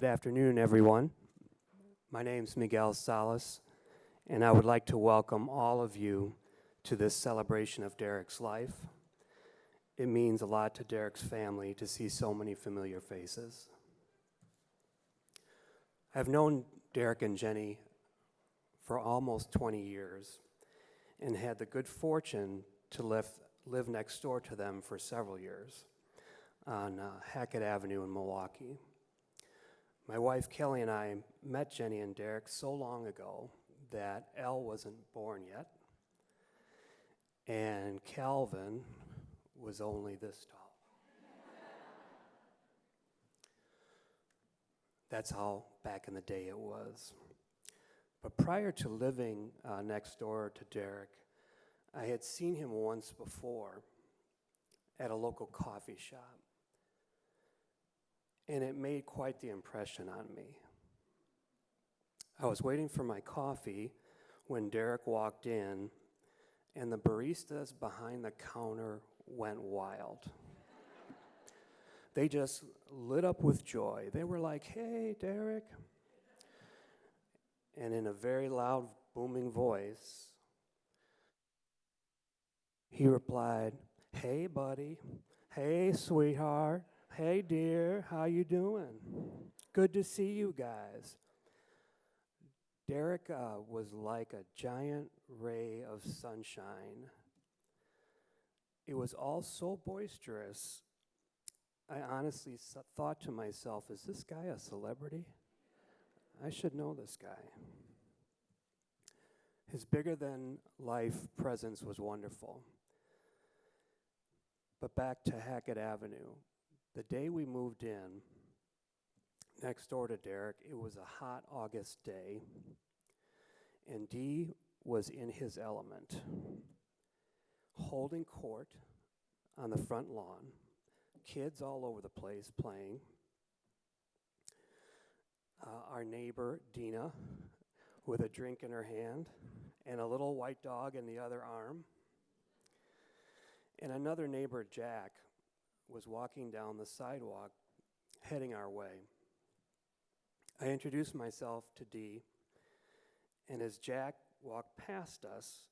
Good afternoon, everyone. My name's Miguel Salas, and I would like to welcome all of you to this celebration of Derek's life. It means a lot to Derek's family to see so many familiar faces. I've known Derek and Jenny for almost 20 years and had the good fortune to live next door to them for several years on Hackett Avenue in Milwaukee. My wife Kelly and I met Jenny and Derek so long ago that Elle wasn't born yet, and Calvin was only this tall. That's how back in the day it was. But prior to living next door to Derek, I had seen him once before at a local coffee shop, and it made quite the impression on me. I was waiting for my coffee when Derek walked in, and the baristas behind the counter went wild. They just lit up with joy. They were like, "Hey, Derek." And in a very loud, booming voice, he replied, "Hey, buddy. Hey, sweetheart. Hey, dear. How you doing? Good to see you guys." Derek was like a giant ray of sunshine. It was all so boisterous. I honestly thought to myself, is this guy a celebrity? I should know this guy. His bigger-than-life presence was wonderful. But back to Hackett Avenue. The day we moved in, next door to Derek, it was a hot August day, and Dee was in his element, holding court on the front lawn, kids all over the place playing. Our neighbor, Dina, with a drink in her hand and a little white dog in the other arm. And another neighbor, Jack, was walking down the sidewalk, heading our way. I introduced myself to Dee, and as Jack walked past us,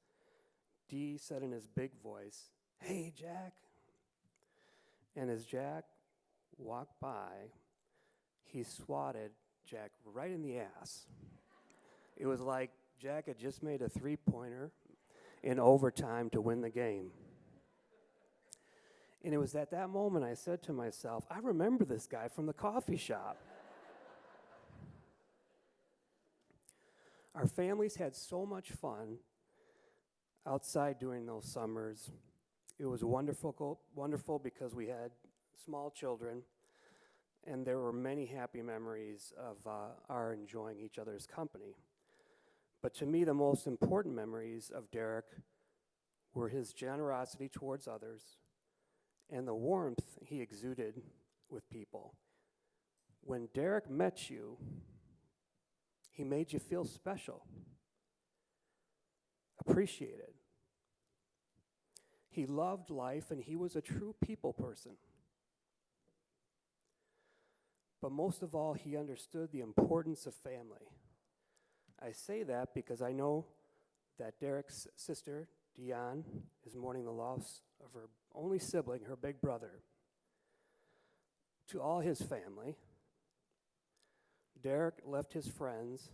Dee said in his big voice, "Hey, Jack." And as Jack walked by, he swatted Jack right in the ass. It was like Jack had just made a three-pointer in overtime to win the game. And it was at that moment I said to myself, I remember this guy from the coffee shop. Our families had so much fun outside during those summers. It was wonderful because we had small children, and there were many happy memories of our enjoying each other's company. But to me, the most important memories of Derek were his generosity towards others and the warmth he exuded with people. When Derek met you, he made you feel special, appreciated. He loved life, and he was a true people person. But most of all, he understood the importance of family. I say that because I know that Derek's sister, Dion, is mourning the loss of her only sibling, her big brother. To all his family, Derek left his friends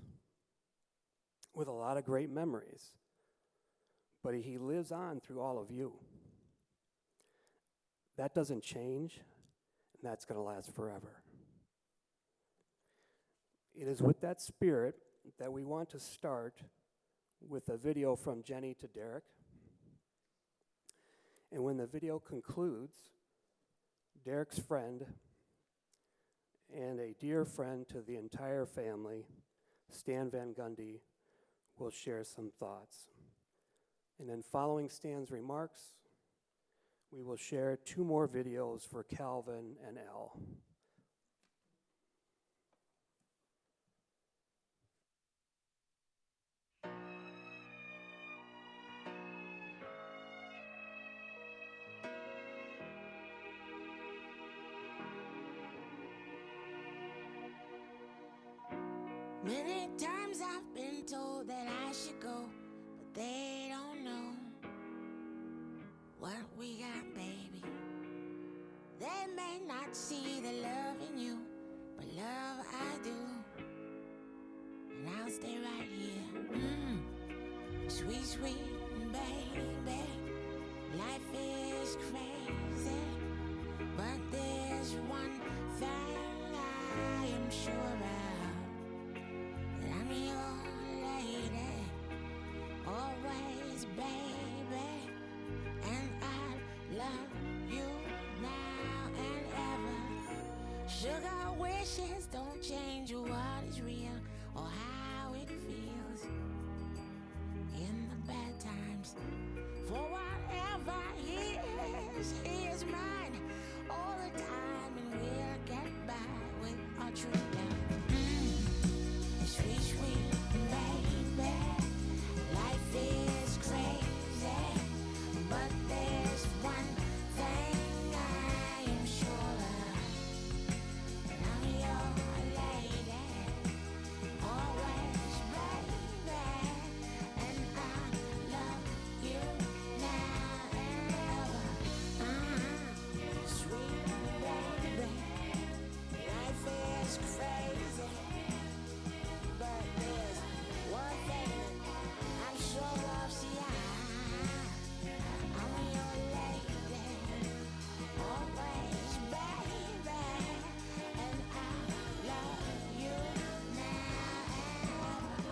with a lot of great memories, but he lives on through all of you. That doesn't change, and that's going to last forever. It is with that spirit that we want to start with a video from Jenny to Derek. And when the video concludes, Derek's friend and a dear friend to the entire family, Stan Van Gundy, will share some thoughts. And then following Stan's remarks, we will share 2 more videos for Calvin and Elle. Many times I've been told that I should go, but they don't know what we got, baby. They may not see the love in you, but love I do. And I'll stay right here. Sweet, sweet baby. Life is crazy, but there's one thing I am sure of, that I'm your lady, always, baby. And I love you now and ever. Sugar wishes don't change what is real or how it feels in the bad times. For whatever he is mine all the time, and we'll get by with our true love. Sweet, sweet baby, life is crazy, but there's one thing I am sure of, and I'm your lady, always, baby, and I love you now and ever. Sweet baby, life is crazy, but there's one thing I'm sure of. See, I'm your lady, always, baby, and I love you now and ever.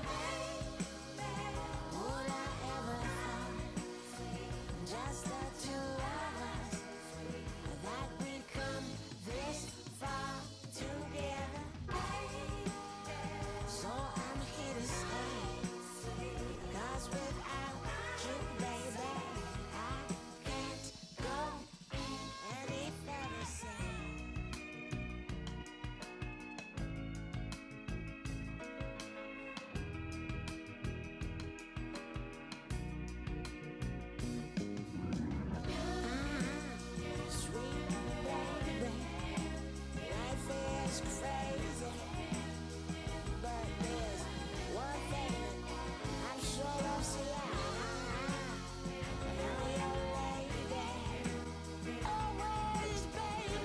Would I ever thought, just the two of us, that we'd come this far together? So I'm here to stay, 'cause without you, baby, I can't go any further. Say, sweet baby, life is crazy, but there's one thing I'm sure of. See, I'm your lady, always, baby,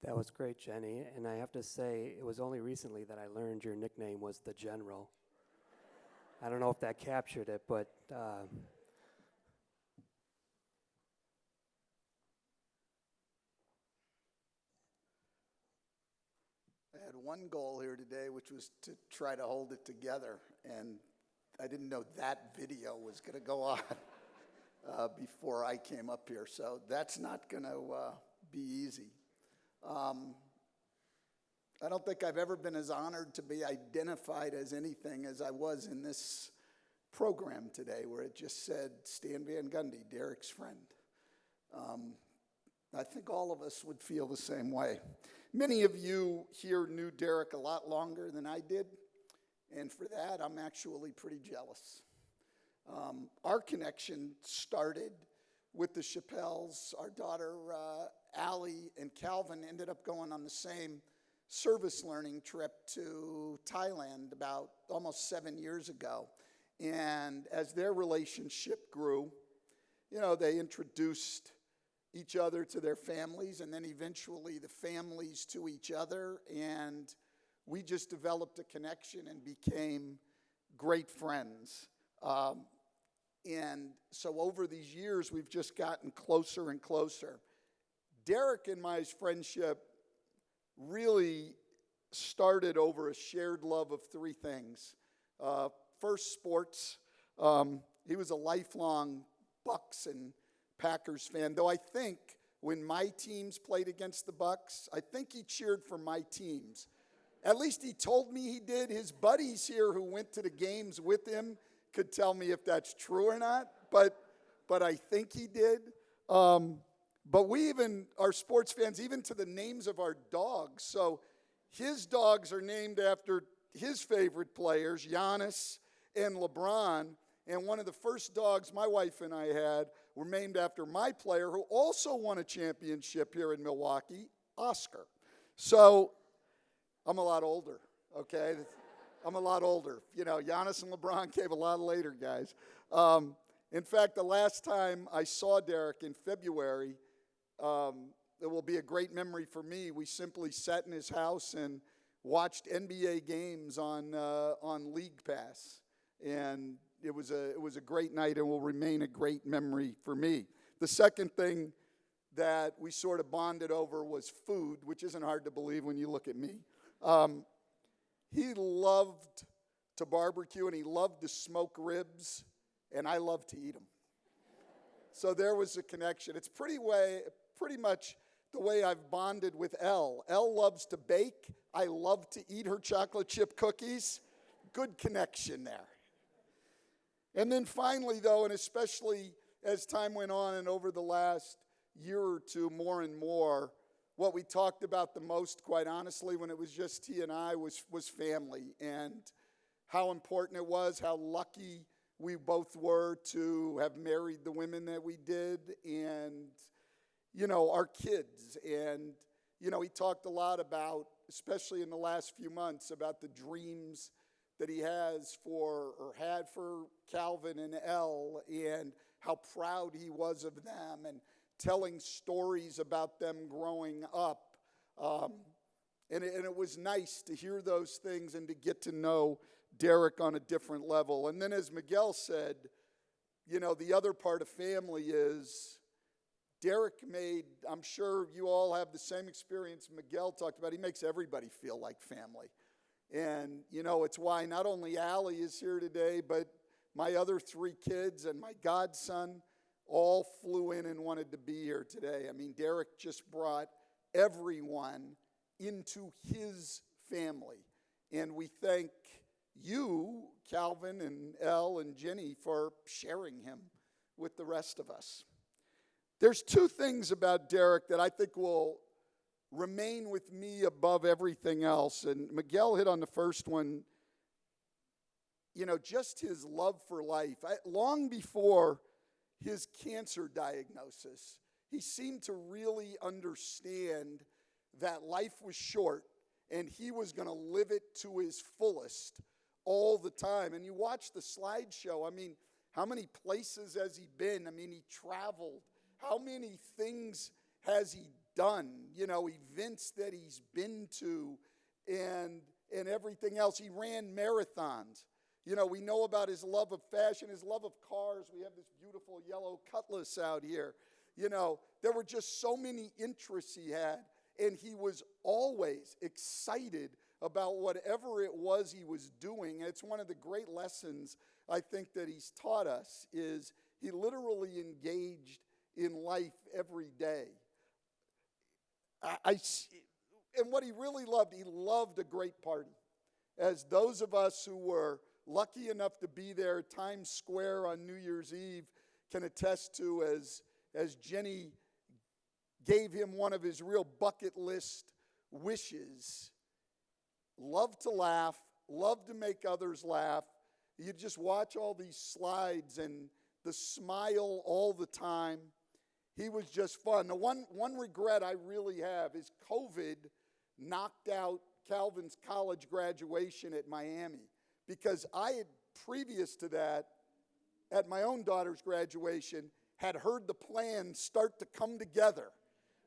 That was great, Jenny. And I have to say, it was only recently that I learned your nickname was the General. I don't know if that captured it, but I had one goal here today, which was to try to hold it together, and I didn't know that video was going to go on before I came up here, so that's not going to be easy. I don't think I've ever been as honored to be identified as anything as I was in this program today, where it just said Stan Van Gundy, Derek's friend. I think all of us would feel the same way. Many of you here knew Derek a lot longer than I did, and for that, I'm actually pretty jealous. Our connection started with the Chappelles. Our daughter, Allie and Calvin, ended up going on the same service learning trip to Thailand about almost 7 years ago. And as their relationship grew, they introduced each other to their families, and then eventually the families to each other, and we just developed a connection and became great friends. And And so over these years, we've just gotten closer and closer. Derek and my friendship really started over a shared love of three things. First, sports. He was a lifelong Bucks and Packers fan, though I think when my teams played against the Bucks, I think he cheered for my teams. At least he told me he did. His buddies here who went to the games with him could tell me if that's true or not, but I think he did. But we even are sports fans, even to the names of our dogs. So his dogs are named after his favorite players, Giannis and LeBron. And one of the first dogs my wife and I had were named after my player who also won a championship here in Milwaukee, Oscar. So I'm a lot older, okay? I'm a lot older. You know, Giannis and LeBron came a lot later, guys. In fact, the last time I saw Derek in February, it will be a great memory for me. We simply sat in his house and watched NBA games on League Pass. And it was a great night and will remain a great memory for me. The second thing that we sort of bonded over was food, which isn't hard to believe when you look at me. He loved to barbecue and he loved to smoke ribs, and I love to eat them. So there was a connection. It's pretty much the way I've bonded with Elle. Elle loves to bake. I love to eat her chocolate chip cookies. Good connection there. And then finally, though, and especially as time went on and over the last year or two, more and more, what we talked about the most, quite honestly, when it was just he and I, was family and how important it was, how lucky we both were to have married the women that we did, and, you know, our kids. And, you know, he talked a lot about, especially in the last few months, about the dreams that he has for, or had for, Calvin and Elle, and how proud he was of them, and telling stories about them growing up. And it was nice to hear those things and to get to know Derek on a different level. And then as Miguel said, you know, the other part of family is Derek made, I'm sure you all have the same experience Miguel talked about, he makes everybody feel like family. And, you know, it's why not only Allie is here today, but my other three kids and my godson all flew in and wanted to be here today. I mean, Derek just brought everyone into his family. And we thank you, Calvin and Elle and Jenny, for sharing him with the rest of us. There's two things about Derek that I think will remain with me above everything else. And Miguel hit on the first one. You know, just his love for life. Long before his cancer diagnosis, he seemed to really understand that life was short and he was going to live it to his fullest all the time. And you watch the slideshow, I mean, how many places has he been? I mean, he traveled. How many things has he done? You know, events that he's been to and everything else. He ran marathons. You know, we know about his love of fashion, his love of cars. We have this beautiful yellow Cutlass out here. You know, there were just so many interests he had, and he was always excited about whatever it was he was doing. It's one of the great lessons I think that he's taught us is he literally engaged in life every day. And what he really loved, he loved a great party. As those of us who were lucky enough to be there at Times Square on New Year's Eve can attest to, as Jenny gave him one of his real bucket list wishes. Love to laugh, love to make others laugh. You just watch all these slides and the smile all the time. He was just fun. The one regret I really have is COVID knocked out Calvin's college graduation at Miami, because I had, previous to that, at my own daughter's graduation, had heard the plan start to come together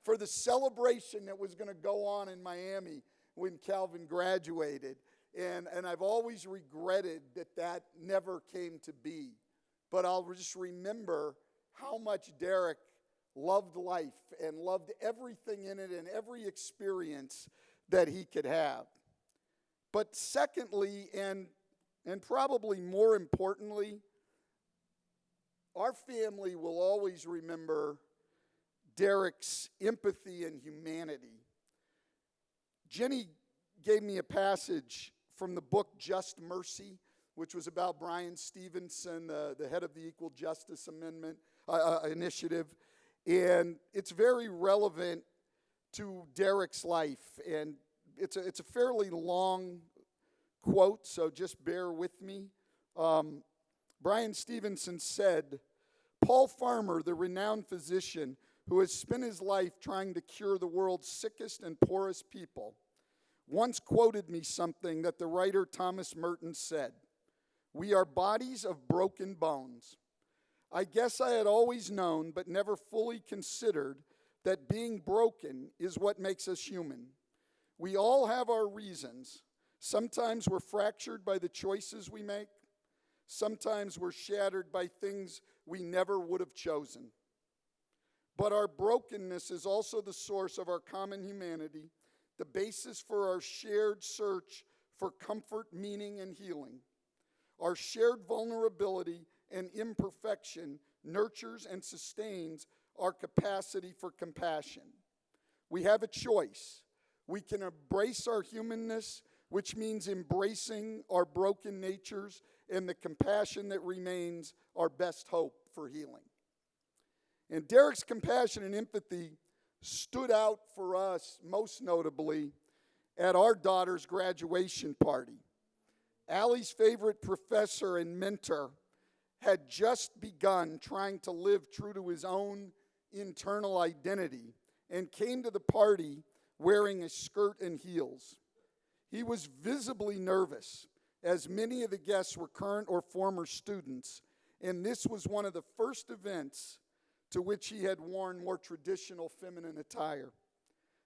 for the celebration that was going to go on in Miami when Calvin graduated. And I've always regretted that never came to be. but I'll just remember how much Derek loved life and loved everything in it and every experience that he could have. But secondly, and probably more importantly, our family will always remember Derek's empathy and humanity. Jenny gave me a passage from the book Just Mercy, which was about Brian Stevenson, the head of the Equal Justice Initiative. And it's very relevant to Derek's life. And it's a fairly long quote, so just bear with me. Brian Stevenson said, "Paul Farmer, the renowned physician who has spent his life trying to cure the world's sickest and poorest people, once quoted me something that the writer Thomas Merton said, 'We are bodies of broken bones.' I guess I had always known, but never fully considered, that being broken is what makes us human. We all have our reasons. Sometimes we're fractured by the choices we make. Sometimes we're shattered by things we never would have chosen. But our brokenness is also the source of our common humanity, the basis for our shared search for comfort, meaning, and healing. Our shared vulnerability and imperfection nurtures and sustains our capacity for compassion. We have a choice. We can embrace our humanness, which means embracing our broken natures and the compassion that remains our best hope for healing." And Derek's compassion and empathy stood out for us most notably at our daughter's graduation party. Allie's favorite professor and mentor had just begun trying to live true to his own internal identity and came to the party wearing a skirt and heels. He was visibly nervous, as many of the guests were current or former students, and this was one of the first events to which he had worn more traditional feminine attire.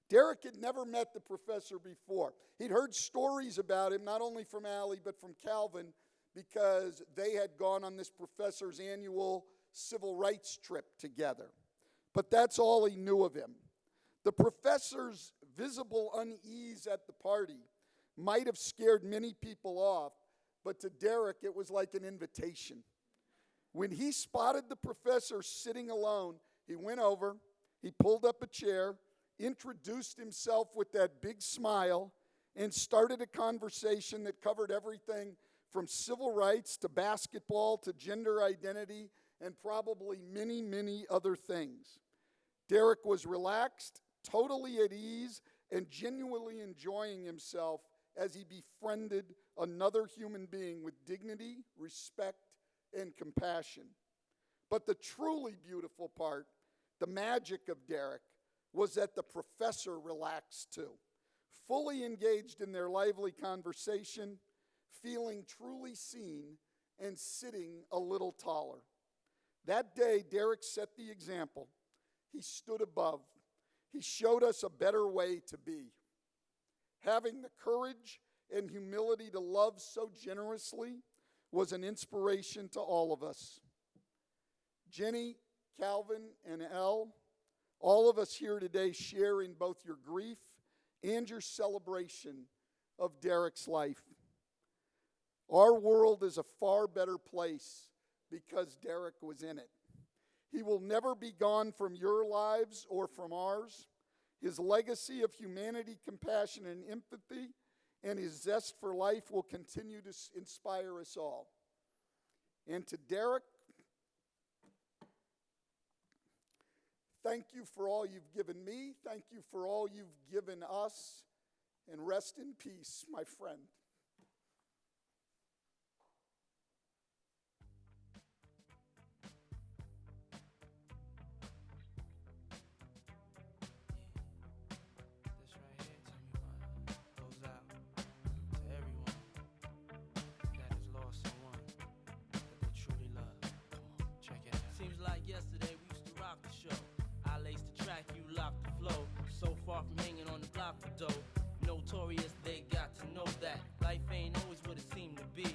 Derek had never met the professor before. He'd heard stories about him, not only from Allie, but from Calvin, because they had gone on this professor's annual civil rights trip together. But that's all he knew of him. The professor's visible unease at the party might have scared many people off, but to Derek it was like an invitation. When he spotted the professor sitting alone, he went over, he pulled up a chair, introduced himself with that big smile, and started a conversation that covered everything from civil rights to basketball to gender identity and probably many, many other things. Derek was relaxed, totally at ease, and genuinely enjoying himself as he befriended another human being with dignity, respect, and compassion. But the truly beautiful part, the magic of Derek, was that the professor relaxed too, fully engaged in their lively conversation, feeling truly seen, and sitting a little taller. That day, Derek set the example. He stood above. He showed us a better way to be. Having the courage and humility to love so generously was an inspiration to all of us. Jenny, Calvin, and Elle, all of us here today share in both your grief and your celebration of Derek's life. Our world is a far better place because Derek was in it. He will never be gone from your lives or from ours. His legacy of humanity, compassion, and empathy, and his zest for life will continue to inspire us all. And to Derek, thank you for all you've given me. Thank you for all you've given us. And rest in peace, my friend. Yesterday we used to rock the show. I laced the track, you locked the flow. So far from hanging on the block for dough. Notorious, they got to know that life ain't always what it seemed to be.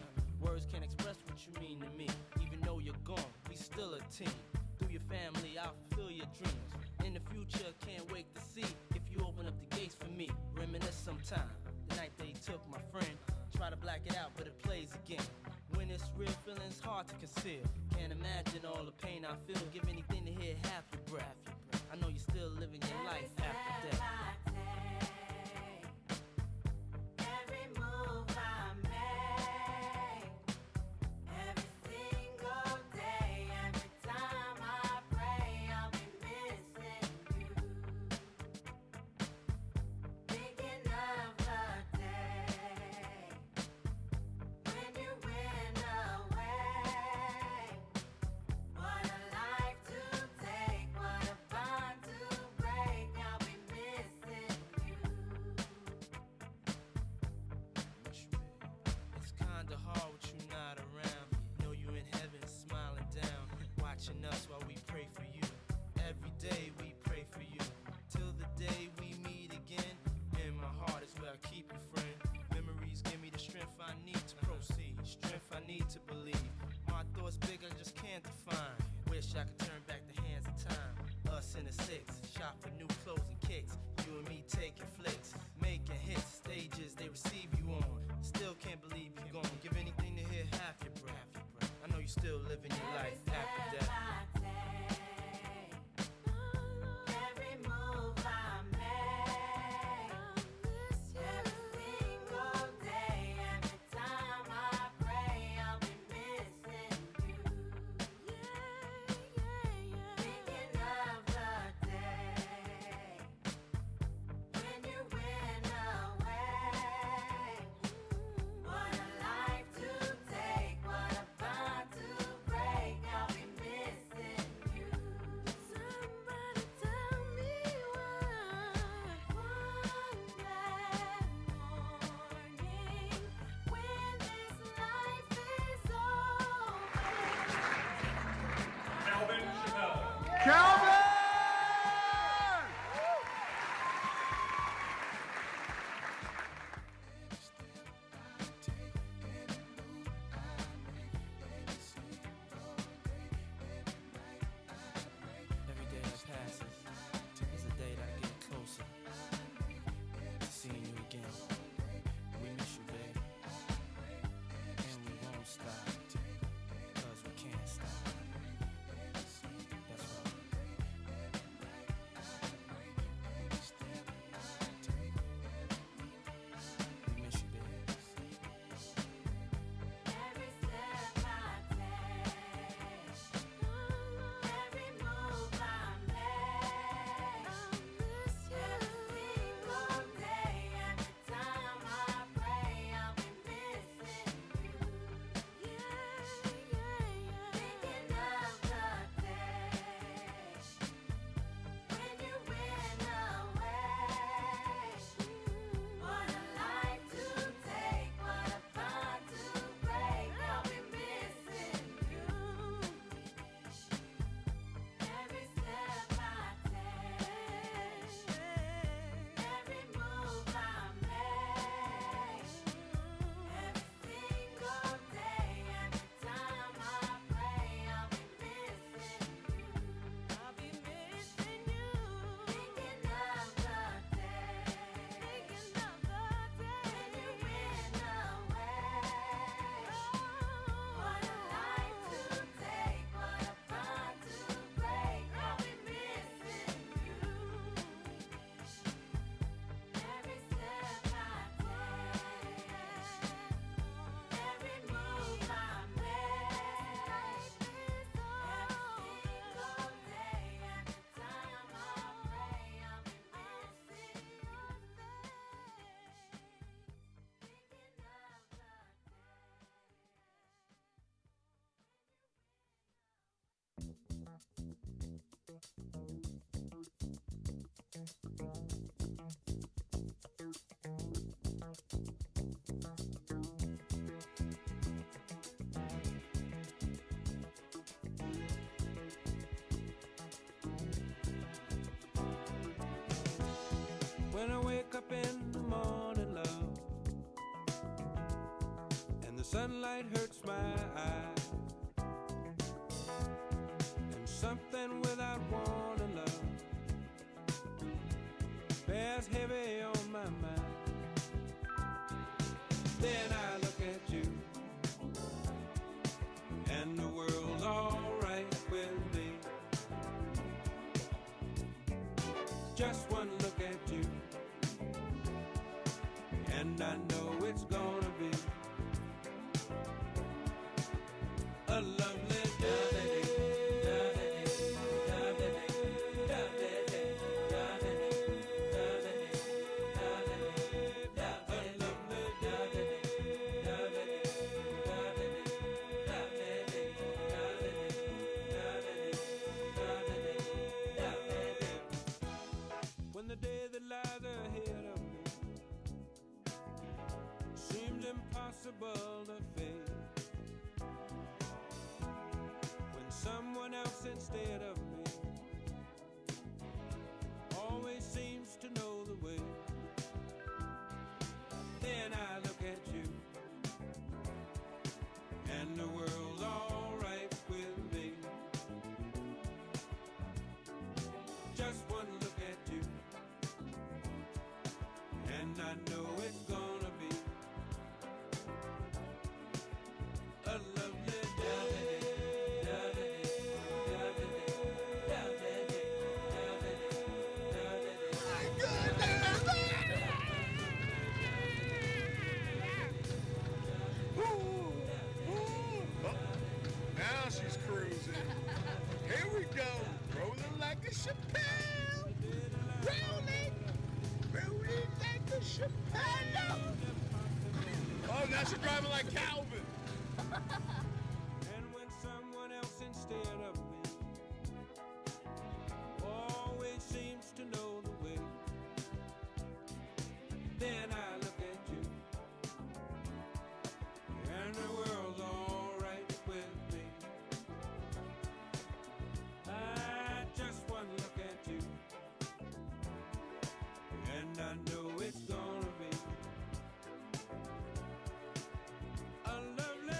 Words can't express what you mean to me. Even though you're gone, good team. Through your family, I'll fulfill your dreams. In the future, can't wait to see if you open up the gates for me. Reminisce sometime, the night they took my friend. Try to black it out, but it plays again. When it's real, feeling's hard to conceal. Can't imagine all the pain I feel. Give anything to hear half your breath. I know you're still living your life after death. Every move I make, every single day, every time I pray, I'll be missing you. Thinking of the day when you went away. What a life to take, what a bond to break. I'll be missing you. It's kinda hard with you not around. Know you in heaven smiling down, watching us while we pray for you. Every day we pray for you, till the day we meet again. In my heart is where I keep you, friend. Memories give me the strength I need to proceed, strength I need to believe. My thoughts big, I just can't define. Wish I could turn back the hands of time. Us in the six, shop for new clothes and kicks. You and me taking flicks, making hits, stages they receive you on. Still can't believe you're gone. Give anything to hear half your breath. I know you still living your life after death. Every move I make, every single day, every time I pray, I'll be missing you. Thinking of the day when you went away. What a life to take, what a bond to break. I'll be missing you. Somebody tell me why. One bad morning when this life is over. Calvin Chappelle. Calvin! Every day that passes is a day that I get closer to seeing you again. We miss you, babe. And we won't stop, cause we can't stop. That's right. We miss you, babe. Every step I take, every move I make, every single day, every time I pray, I'll be missing you. Thinking of the day when you went away. What a life to take, what a bond to break. I'll be missing you. Every step I take, every move I make, every single day, every time I pray, I'll be missing you. I'll be missing you. Thinking of the day, when you went away. What a life to take, what a bond to break. I'll be missing you. Every step I take, every move I make, every single day, every time I pray, I'll be missing your face. Thinking of the When I wake up in the morning, love, and the sunlight hurts my eyes, something without wanting love bears heavy on my mind. Then I look at you, and the world's alright with me. Just one look at you, and I know it's gonna be a lovely day. When the day that lies ahead of me seems impossible to face, when someone else instead of me always seems to know the way, then I look at you, and the world's alright with me. Just one look at you, and I know it's gonna be a lovely day. Now she's cruising. Here we go. Rolling like a Chappelle. Rolling like a Chappelle. Oh, now she's driving like Calvin. And when someone else instead of me always seems to know the way, then I look at you, and the world's alright with me. I just one look at you, and I know it's gonna be a lovely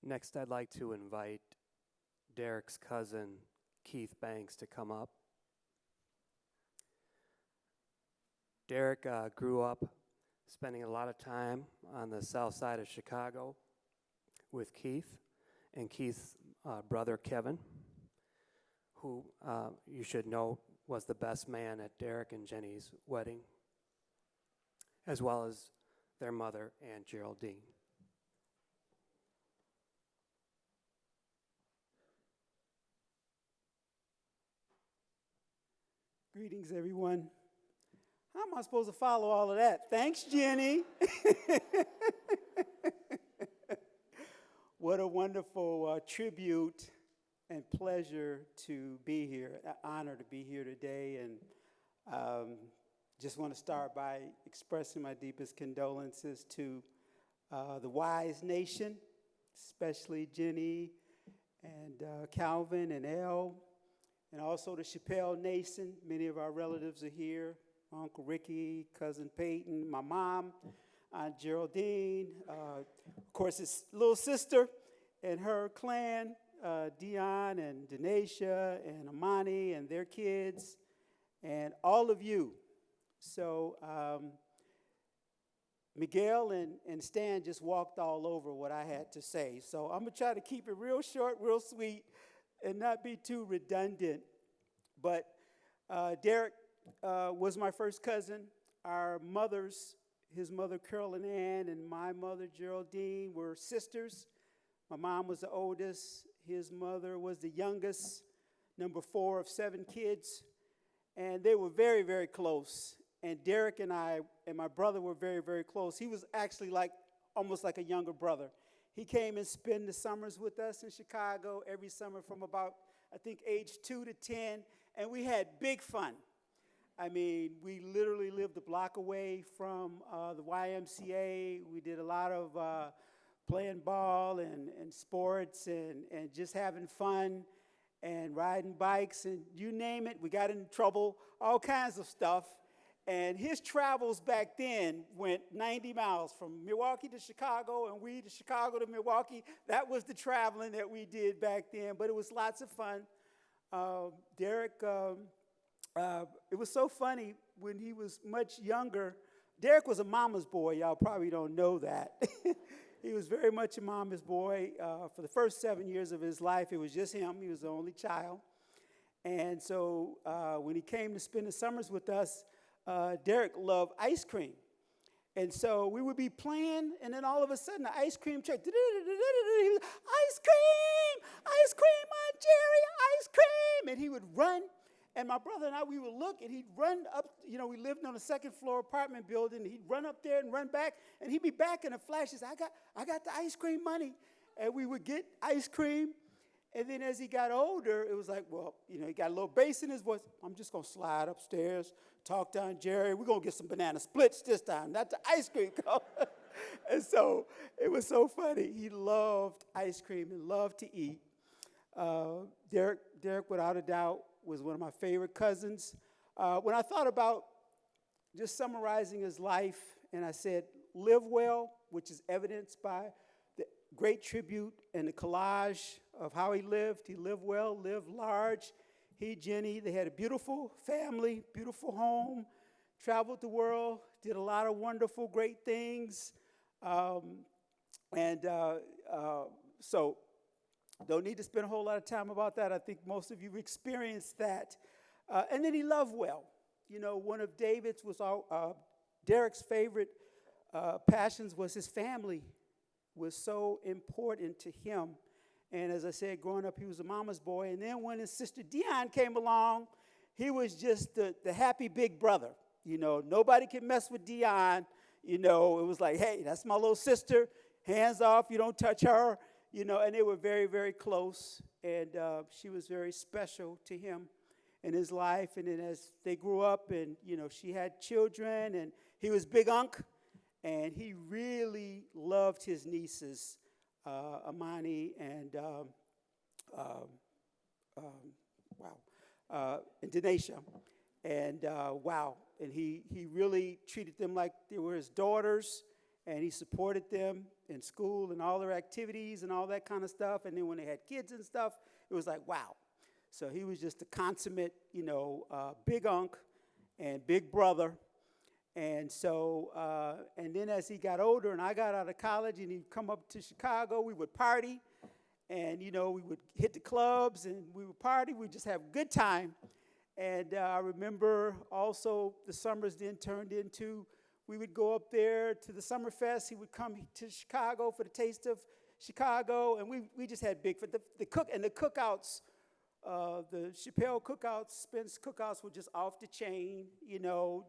Next, I'd like to invite Derek's cousin, Keith Banks, to come up. Derek grew up spending a lot of time on the south side of Chicago with Keith and Keith's brother, Kevin, who you should know was the best man at Derek and Jenny's wedding, as well as their mother, Aunt Geraldine. Greetings, everyone. How am I supposed to follow all of that? Thanks, Jenny. What a wonderful tribute and pleasure to be here, an honor to be here today. And just want to start by expressing my deepest condolences to the Wise Nation, especially Jenny and Calvin and Elle. And also the Chappelle Nation. Many of our relatives are here. Uncle Ricky, Cousin Peyton, my mom, Aunt Geraldine, of course his little sister and her clan, Dion and Denasia and Amani and their kids and all of you. So Miguel and Stan just walked all over what I had to say. So I'm going to try to keep it real short, real sweet, and not be too redundant. But Derek was my first cousin. Our mothers, his mother Carolyn Ann and my mother Geraldine, were sisters. My mom was the oldest. His mother was the youngest, number 4 of 7 kids. And they were very, very close. And Derek and I and my brother were very, very close. He was actually almost like a younger brother. He came and spent the summers with us in Chicago every summer from about, I think, age 2 to 10. And we had big fun. I mean, we literally lived a block away from the YMCA. We did a lot of playing ball and sports and just having fun and riding bikes and you name it. We got in trouble, all kinds of stuff. And his travels back then went 90 miles from Milwaukee to Chicago and we to Chicago to Milwaukee. That was the traveling that we did back then, but it was lots of fun. Derek, it was so funny when he was much younger. Derek was a mama's boy. Y'all probably don't know that. He was very much a mama's boy. For the first 7 years of his life, it was just him. He was the only child. And so when he came to spend the summers with us, Derek loved ice cream. And so we would be playing, and then all of a sudden, the ice cream truck, ice cream, Aunt Jerry, ice cream. And he would run, and my brother and I, we would look, and he'd run up, we lived on a second-floor apartment building, and he'd run up there and run back, and he'd be back in a flash. He said, I got the ice cream money. And we would get ice cream. And then as he got older, it was like, well, he got a little bass in his voice. I'm just going to slide upstairs, talk to Aunt Jerry. We're going to get some banana splits this time, not the ice cream cone. And so it was so funny. He loved ice cream and loved to eat. Derek, without a doubt, was one of my favorite cousins. When I thought about just summarizing his life, and I said, live well, which is evidenced by the great tribute and the collage of how he lived. He lived well, lived large. He, Jenny, they had a beautiful family, beautiful home, traveled the world, did a lot of wonderful, great things. So don't need to spend a whole lot of time about that. I think most of you experienced that. And then he loved well. One of Derek's favorite passions was his family, was so important to him. And as I said, growing up, he was a mama's boy. And then when his sister Dion came along, he was just the happy big brother. Nobody could mess with Dion. It was like, hey, that's my little sister. Hands off, you don't touch her. And they were very, very close. And she was very special to him in his life. And then as they grew up and, she had children and he was big unk. And he really loved his nieces, Amani and and Denasia. And and he really treated them like they were his daughters, and he supported them in school and all their activities and all that kind of stuff. And then when they had kids and stuff, it was like, wow. So he was just a consummate, big unk and big brother. And so, and then as he got older and I got out of college and he'd come up to Chicago, we would party and, we would hit the clubs and we would party. We'd just have a good time. And I remember also the summers then turned into, we would go up there to the Summerfest. He would come to Chicago for the Taste of Chicago. And we just had big, the cookouts, the Chappelle cookouts, Spence cookouts were just off the chain,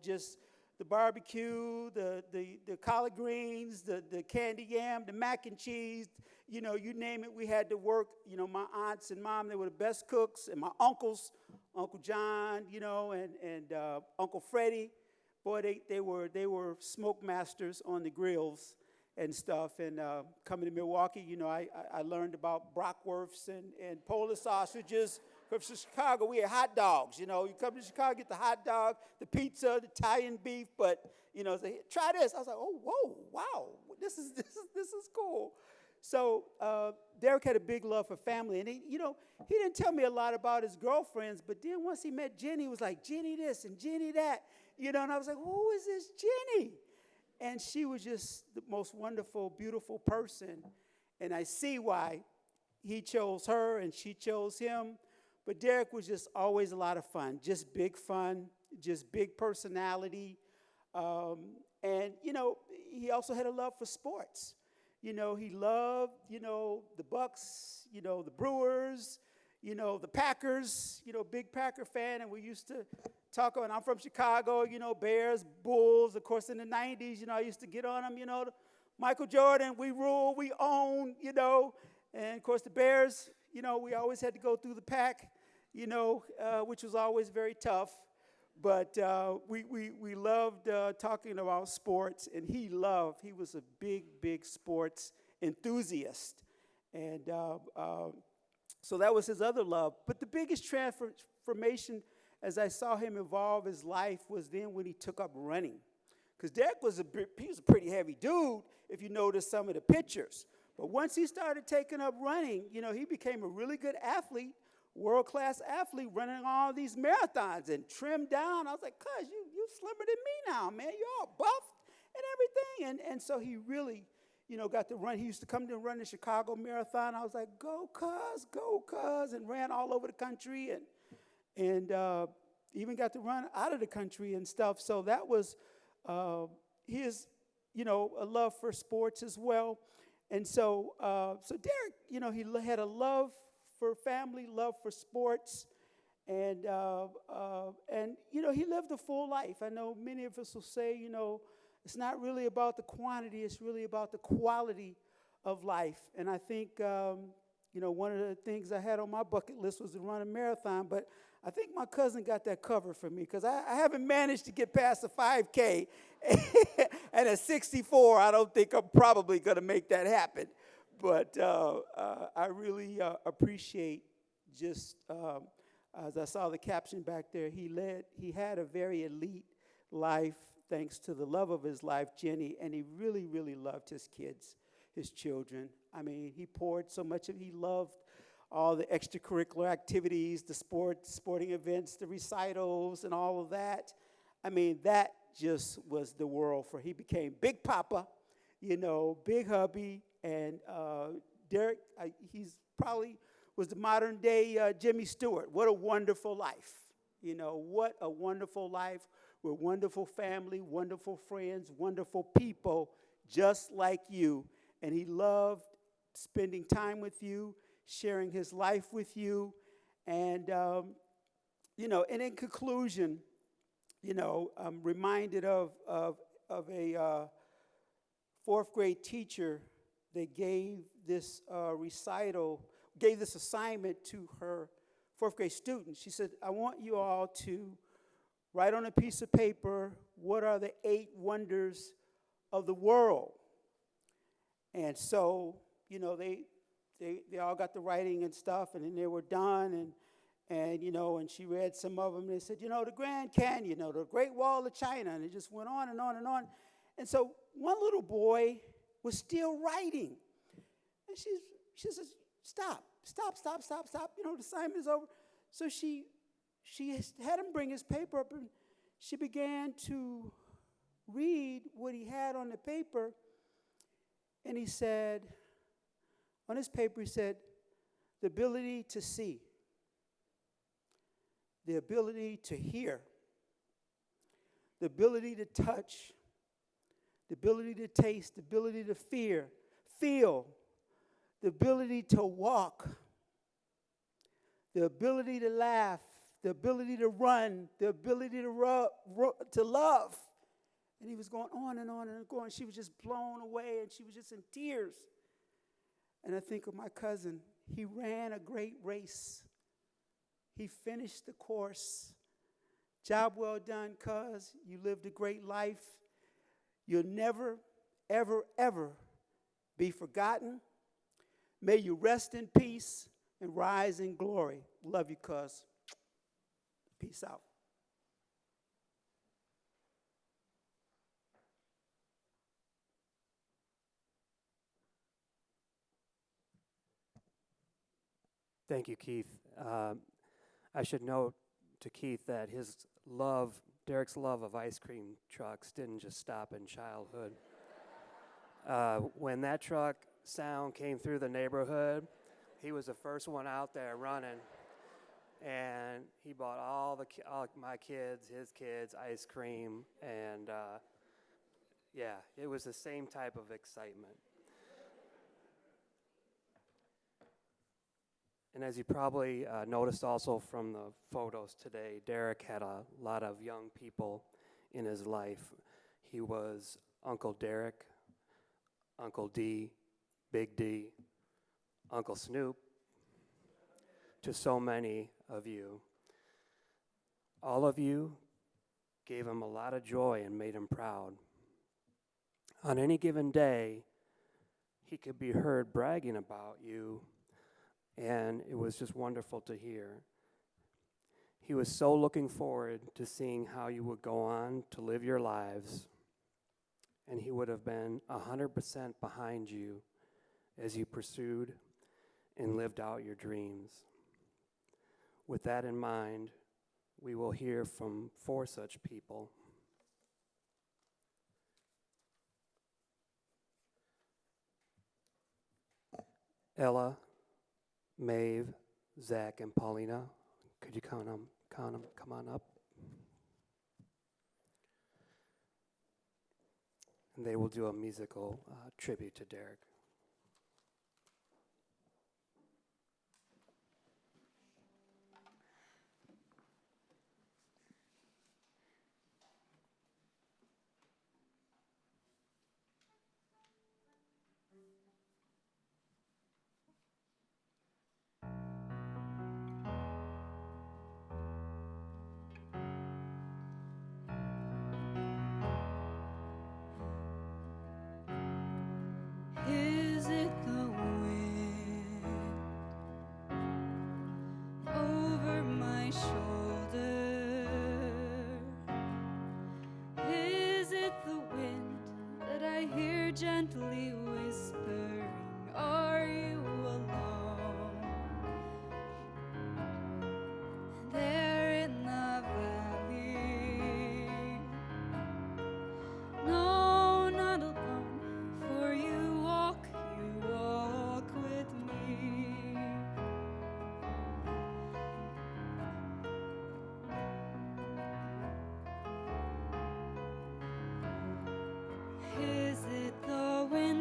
just the barbecue, the collard greens, the candy yam, the mac and cheese, you name it, we had to work. My aunts and mom, they were the best cooks, and my uncles, Uncle John, and Uncle Freddie, boy, they were smoke masters on the grills and stuff. And coming to Milwaukee, I learned about bratwursts and Polish sausages. From Chicago, we had hot dogs. You come to Chicago, get the hot dog, the pizza, the Italian beef. But say, try this. I was like, oh, whoa, wow, this is cool. So Derek had a big love for family, and he didn't tell me a lot about his girlfriends, but then once he met Jenny, he was like, Jenny this and Jenny that, and I was like, who is this Jenny? And she was just the most wonderful, beautiful person, and I see why he chose her and she chose him. But Derek was just always a lot of fun, just big fun, just big personality. And he also had a love for sports. He loved, the Bucks, the Brewers, the Packers, big Packer fan. And we used to talk on, I'm from Chicago, Bears, Bulls. Of course, in the 90s, I used to get on them, Michael Jordan, we rule, we own, And, of course, the Bears, we always had to go through the pack, which was always very tough. But we loved talking about sports, and he was a big sports enthusiast. And so that was his other love. But the biggest transformation as I saw him evolve his life was then when he took up running. Because Derek was a pretty heavy dude, if you notice some of the pictures. But once he started taking up running, he became a really good athlete, world-class athlete, running all these marathons and trimmed down. I was like, cuz, you slimmer than me now, man. You're all buffed and everything. And so he really, got to run. He used to come to run the Chicago Marathon. I was like, go, cuz, and ran all over the country and even got to run out of the country and stuff. So that was his, a love for sports as well. And so Derek, he had a love for family, love for sports, and he lived a full life. I know many of us will say, it's not really about the quantity, it's really about the quality of life. And I think, one of the things I had on my bucket list was to run a marathon, but I think my cousin got that covered for me because I haven't managed to get past the 5K. And at 64, I don't think I'm probably going to make that happen. But I really appreciate just, as I saw the caption back there, he had a very elite life thanks to the love of his life, Jenny, and he really, really loved his kids, his children. I mean, he poured so much he loved all the extracurricular activities, the sporting events, the recitals, and all of that. I mean, that just was the world for. He became Big Papa, Big Hubby, and Derek, he's probably was the modern day Jimmy Stewart. What a wonderful life. What a wonderful life with wonderful family, wonderful friends, wonderful people just like you. And he loved spending time with you, sharing his life with you. And, and in conclusion, I'm reminded of a fourth grade teacher that gave this gave this assignment to her fourth grade students. She said, I want you all to write on a piece of paper, what are the 8 wonders of the world? And so, they all got the writing and stuff, and then they were done, and she read some of them. They said, the Grand Canyon, the Great Wall of China, and it just went on and on and on. And so one little boy was still writing, and she says, stop. The assignment is over. So she had him bring his paper up, and she began to read what he had on the paper, and he said, on his paper, he said, the ability to see, the ability to hear, the ability to touch, the ability to taste, the ability to feel, the ability to walk, the ability to laugh, the ability to run, the ability to love. And he was going on and on and on. She was just blown away, and she was just in tears. And I think of my cousin. He ran a great race. He finished the course. Job well done, cuz. You lived a great life. You'll never, ever, ever be forgotten. May you rest in peace and rise in glory. Love you, cuz. Peace out. Thank you, Keith. I should note to Keith that Derek's love of ice cream trucks didn't just stop in childhood. When that truck sound came through the neighborhood, he was the first one out there running, and he bought all my kids, his kids, ice cream, and yeah, it was the same type of excitement. And as you probably noticed also from the photos today, Derek had a lot of young people in his life. He was Uncle Derek, Uncle D, Big D, Uncle Snoop, to so many of you. All of you gave him a lot of joy and made him proud. On any given day, he could be heard bragging about you, and it was just wonderful to hear. He was so looking forward to seeing how you would go on to live your lives, and he would have been 100% behind you as you pursued and lived out your dreams. With that in mind, we will hear from 4 such people. Ella, Maeve, Zach, and Paulina, could you come on up? And they will do a musical tribute to Derek. Is it the wind over my shoulder? Is it the wind that I hear gently whispering, are you alone? There in the valley, no, not alone, for you walk with me. Is it the wind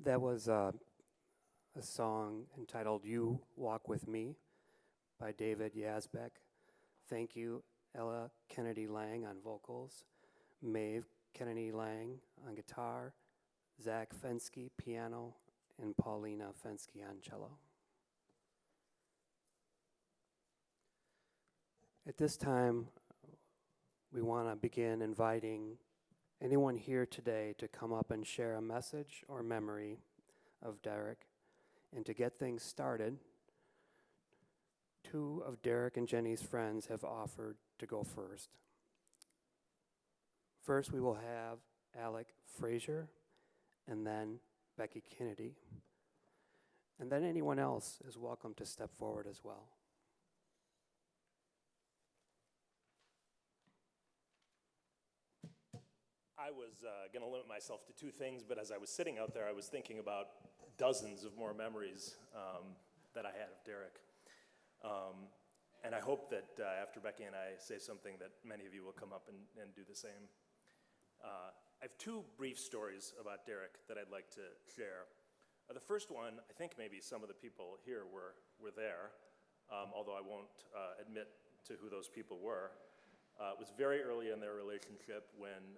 That was a song entitled You Walk With Me by David Yazbek. Thank you, Ella Kennedy Lang on vocals, Maeve Kennedy Lang on guitar, Zach Fensky piano, and Paulina Fensky on cello. At this time, we want to begin inviting anyone here today to come up and share a message or memory of Derek. And to get things started, two of Derek and Jenny's friends have offered to go first. First, we will have Alec Frazier, and then Becky Kennedy. And then anyone else is welcome to step forward as well. I was going to limit myself to two things, but as I was sitting out there, I was thinking about dozens of more memories that I had of Derek. And I hope that after Becky and I say something that many of you will come up and do the same. I have two brief stories about Derek that I'd like to share. The first one, I think maybe some of the people here were there, although I won't admit to who those people were. It was very early in their relationship when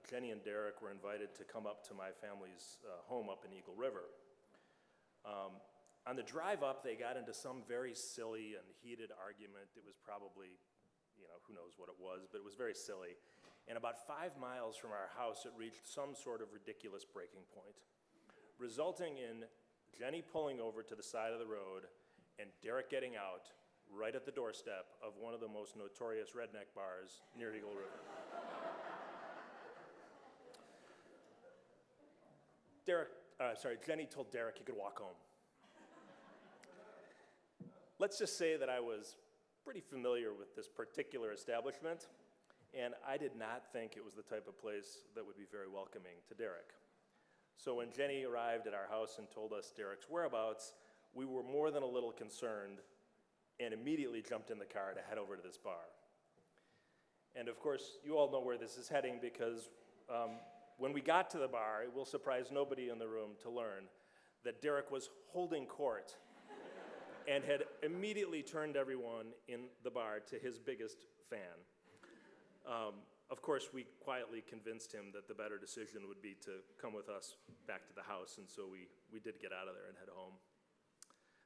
Jenny and Derek were invited to come up to my family's home up in Eagle River. On the drive up, they got into some very silly and heated argument. It was probably, who knows what it was, but it was very silly. And about 5 miles from our house, it reached some sort of ridiculous breaking point, resulting in Jenny pulling over to the side of the road and Derek getting out right at the doorstep of one of the most notorious redneck bars near Eagle River. Jenny told Derek he could walk home. Let's just say that I was pretty familiar with this particular establishment, and I did not think it was the type of place that would be very welcoming to Derek. So when Jenny arrived at our house and told us Derek's whereabouts, we were more than a little concerned and immediately jumped in the car to head over to this bar. And of course, you all know where this is heading because when we got to the bar, it will surprise nobody in the room to learn that Derek was holding court and had immediately turned everyone in the bar to his biggest fan. Of course, we quietly convinced him that the better decision would be to come with us back to the house, and so we did get out of there and head home.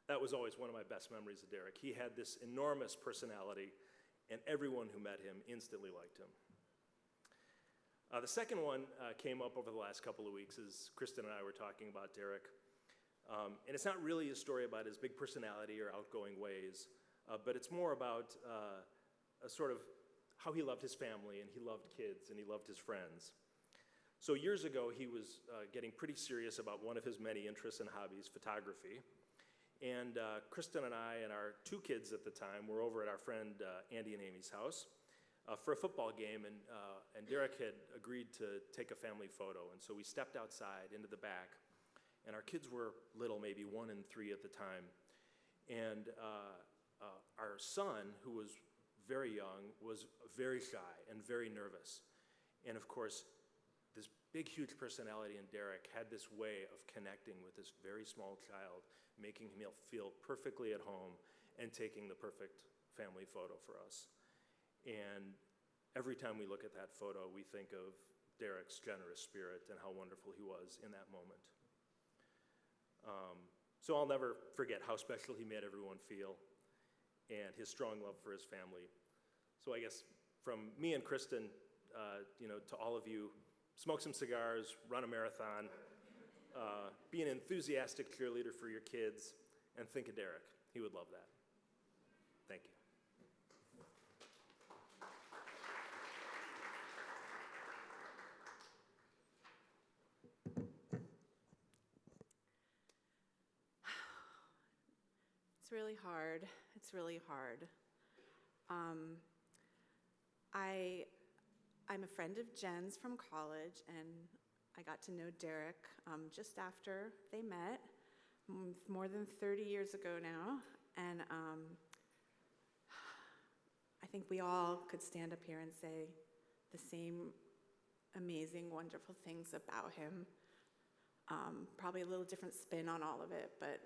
That was always one of my best memories of Derek. He had this enormous personality, and everyone who met him instantly liked him. The second one came up over the last couple of weeks as Kristen and I were talking about Derek. And it's not really a story about his big personality or outgoing ways, but it's more about a sort of how he loved his family, and he loved kids, and he loved his friends. So years ago, he was getting pretty serious about one of his many interests and hobbies, photography. And Kristen and I and our two kids at the time were over at our friend Andy and Amy's house for a football game, and Derek had agreed to take a family photo. And so we stepped outside into the back, and our kids were little, maybe 1 and 3 at the time. And our son, who was very young, was very shy and very nervous. And of course, this big, huge personality in Derek had this way of connecting with this very small child, making him feel perfectly at home and taking the perfect family photo for us. And every time we look at that photo, we think of Derek's generous spirit and how wonderful he was in that moment. So I'll never forget how special he made everyone feel and his strong love for his family. So I guess from me and Kristen, to all of you, smoke some cigars, run a marathon, be an enthusiastic cheerleader for your kids, and think of Derek. He would love that. Thank you. It's really hard. It's really hard. I'm a friend of Jen's from college, and I got to know Derek just after they met, more than 30 years ago now. And I think we all could stand up here and say the same amazing, wonderful things about him. Probably a little different spin on all of it, but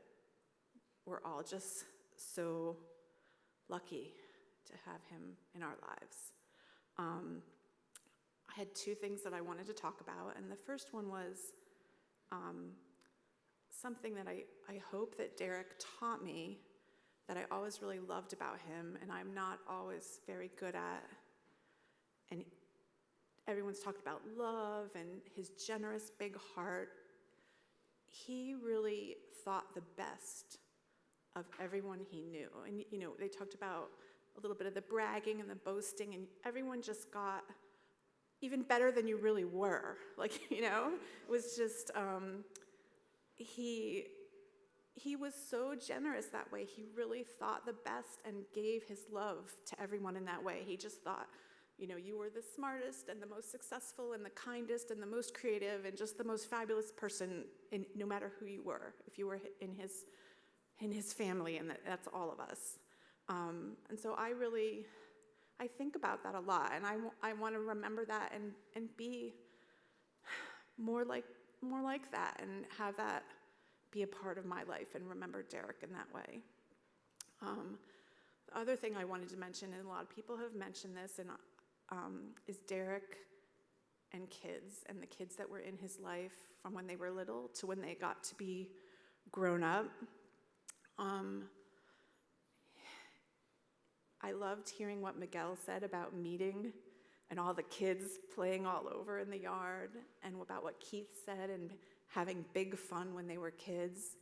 we're all just so lucky to have him in our lives. I had two things that I wanted to talk about, and the first one was something that I hope that Derek taught me that I always really loved about him, and I'm not always very good at. And everyone's talked about love and his generous big heart. He really thought the best of everyone he knew. And, you know, they talked about a little bit of the bragging and the boasting, and everyone just got even better than you really were. Like, you know, it was just, he was so generous that way. He really thought the best and gave his love to everyone in that way. He just thought, you know, you were the smartest and the most successful and the kindest and the most creative and just the most fabulous person, no matter who you were, if you were in his family, and that's all of us. And so I think about that a lot, and I want to remember that and be more like that and have that be a part of my life and remember Derek in that way. The other thing I wanted to mention, and a lot of people have mentioned this, and is Derek and kids, and the kids that were in his life from when they were little to when they got to be grown up. I loved hearing what Miguel said about meeting and all the kids playing all over in the yard, and about what Keith said and having big fun when they were kids.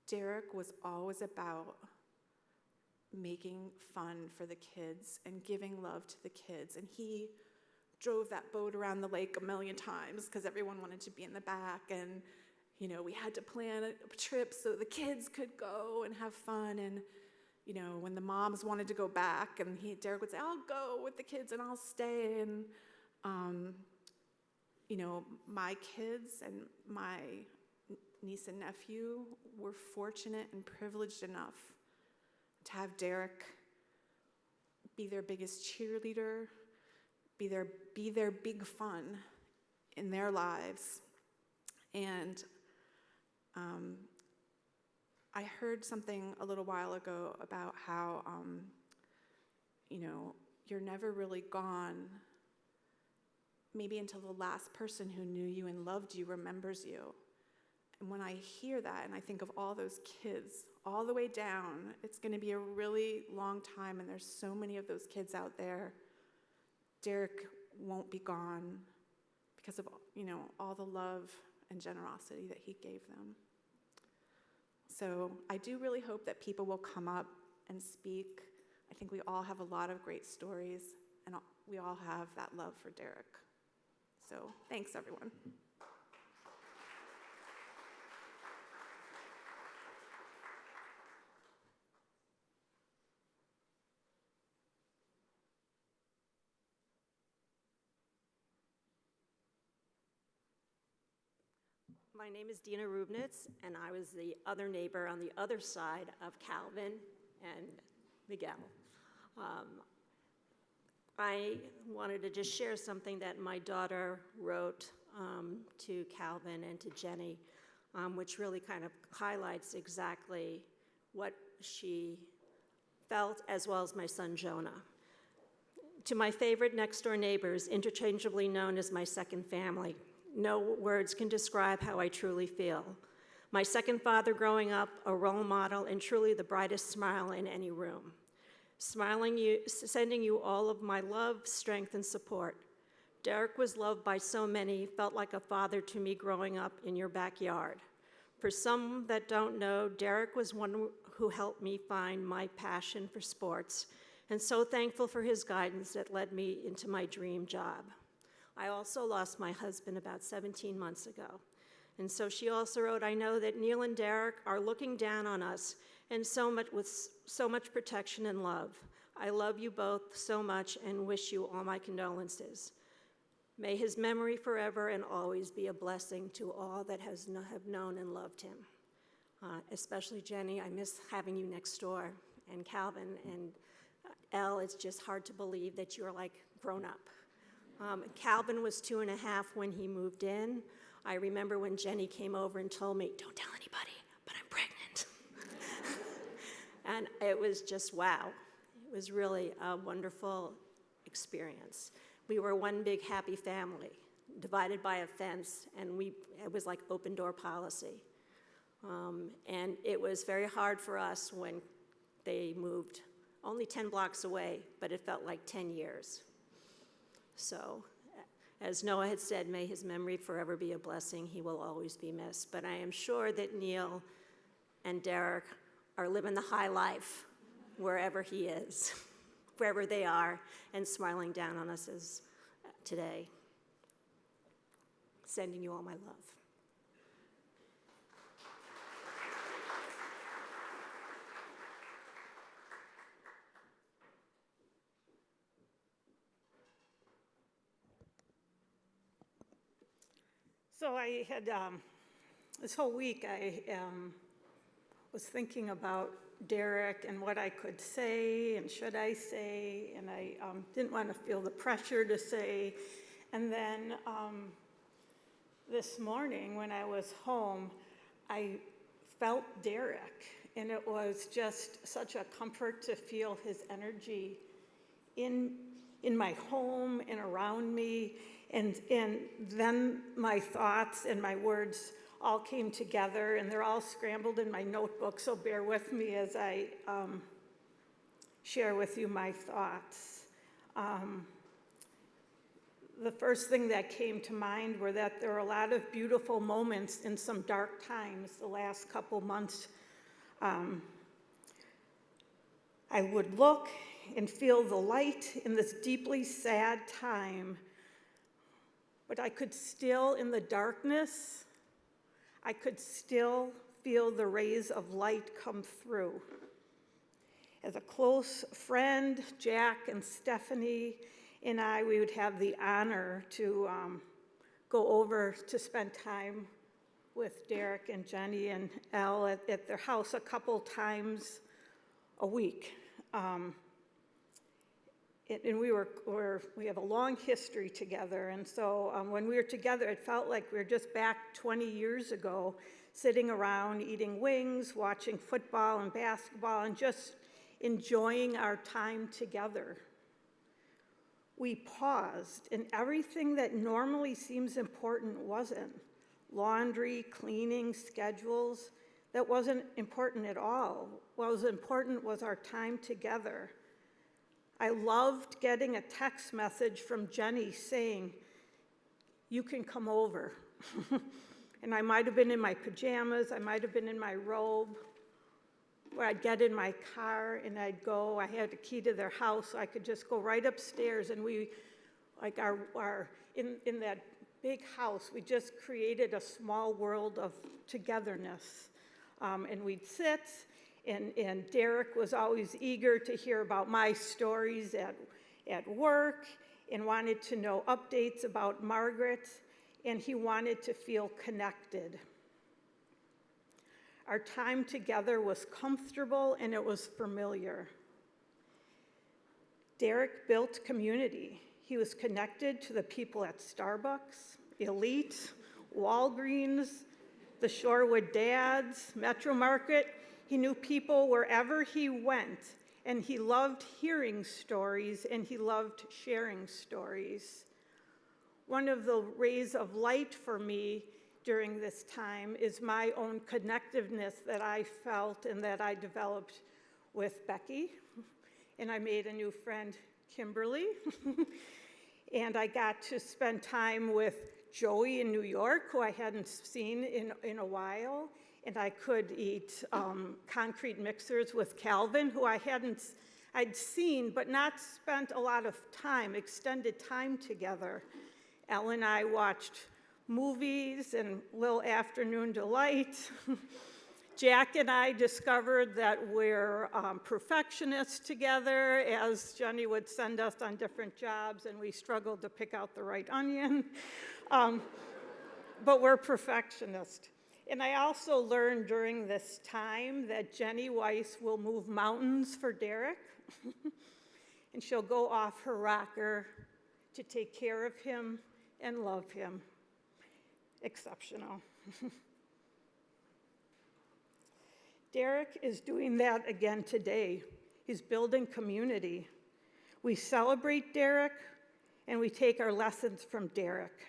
Derek was always about making fun for the kids and giving love to the kids. And he drove that boat around the lake a million times because everyone wanted to be in the back. And, you know, we had to plan a trip so the kids could go and have fun. And, you know, when the moms wanted to go back, and Derek would say, I'll go with the kids and I'll stay. And, you know, my kids and my niece and nephew were fortunate and privileged enough to have Derek be their biggest cheerleader, be their big fun in their lives. And I heard something a little while ago about how, you know, you're never really gone, maybe until the last person who knew you and loved you remembers you. And when I hear that and I think of all those kids all the way down, it's going to be a really long time, and there's so many of those kids out there. Derek won't be gone because of, you know, all the love and generosity that he gave them. So I do really hope that people will come up and speak. I think we all have a lot of great stories, and we all have that love for Derek. So thanks, everyone. My name is Dina Rubnitz, and I was the other neighbor on the other side of Calvin and Miguel. I wanted to just share something that my daughter wrote to Calvin and to Jenny, which really kind of highlights exactly what she felt, as well as my son Jonah. To my favorite next-door neighbors, interchangeably known as my second family, no words can describe how I truly feel. My second father growing up, a role model, and truly the brightest smile in any room. Sending you all of my love, strength, and support. Derek was loved by so many, felt like a father to me growing up in your backyard. For some that don't know, Derek was one who helped me find my passion for sports, and so thankful for his guidance that led me into my dream job. I also lost my husband about 17 months ago. And so she also wrote, I know that Neil and Derek are looking down on us and with so much protection and love. I love you both so much and wish you all my condolences. May his memory forever and always be a blessing to all that have known and loved him. Especially Jenny, I miss having you next door. And Calvin and Elle, it's just hard to believe that you're like grown up. Calvin was 2.5 when he moved in. I remember when Jenny came over and told me, "Don't tell anybody, but I'm pregnant." And it was just wow. It was really a wonderful experience. We were one big happy family, divided by a fence, and it was like open door policy. And it was very hard for us when they moved only 10 blocks away, but it felt like 10 years. So, as Noah had said, may his memory forever be a blessing. He will always be missed. But I am sure that Neil and Derek are living the high life wherever he is, wherever they are, and smiling down on us as today. Sending you all my love. So I had, this whole week I was thinking about Derek and what I could say and should I say, and I didn't want to feel the pressure to say. And then this morning when I was home, I felt Derek, and it was just such a comfort to feel his energy in my home and around me. And then my thoughts and my words all came together, and they're all scrambled in my notebook, so bear with me as I share with you my thoughts. The first thing that came to mind were that there were a lot of beautiful moments in some dark times the last couple months. I would look and feel the light in this deeply sad time, but I could still, in the darkness, I could still feel the rays of light come through. As a close friend, Jack and Stephanie and I, we would have the honor to go over to spend time with Derek and Jenny and Elle at their house a couple times a week. And we have a long history together, and so when we were together, it felt like we were just back 20 years ago, sitting around eating wings, watching football and basketball, and just enjoying our time together. We paused, and everything that normally seems important wasn't. Laundry, cleaning, schedules, that wasn't important at all. What was important was our time together. I loved getting a text message from Jenny saying, "You can come over." And I might have been in my pajamas, I might have been in my robe, where I'd get in my car and I'd go. I had a key to their house, so I could just go right upstairs, and we, like in that big house, we just created a small world of togetherness. And we'd sit, and Derek was always eager to hear about my stories at work and wanted to know updates about Margaret, and he wanted to feel connected. Our time together was comfortable and it was familiar. Derek built community. He was connected to the people at Starbucks, Elite, Walgreens, the Shorewood Dads, Metro Market. He knew people wherever he went, and he loved hearing stories, and he loved sharing stories. One of the rays of light for me during this time is my own connectiveness that I felt and that I developed with Becky. And I made a new friend, Kimberly. And I got to spend time with Joey in New York, who I hadn't seen in a while. And I could eat concrete mixers with Calvin, who I'd seen, but not spent a lot of time, extended time together. Elle and I watched movies and Little Afternoon Delight. Jack and I discovered that we're perfectionists together, as Jenny would send us on different jobs, and we struggled to pick out the right onion. But we're perfectionists. And I also learned during this time that Jenny Weiss will move mountains for Derek. And she'll go off her rocker to take care of him and love him. Exceptional. Derek is doing that again today. He's building community. We celebrate Derek, and we take our lessons from Derek.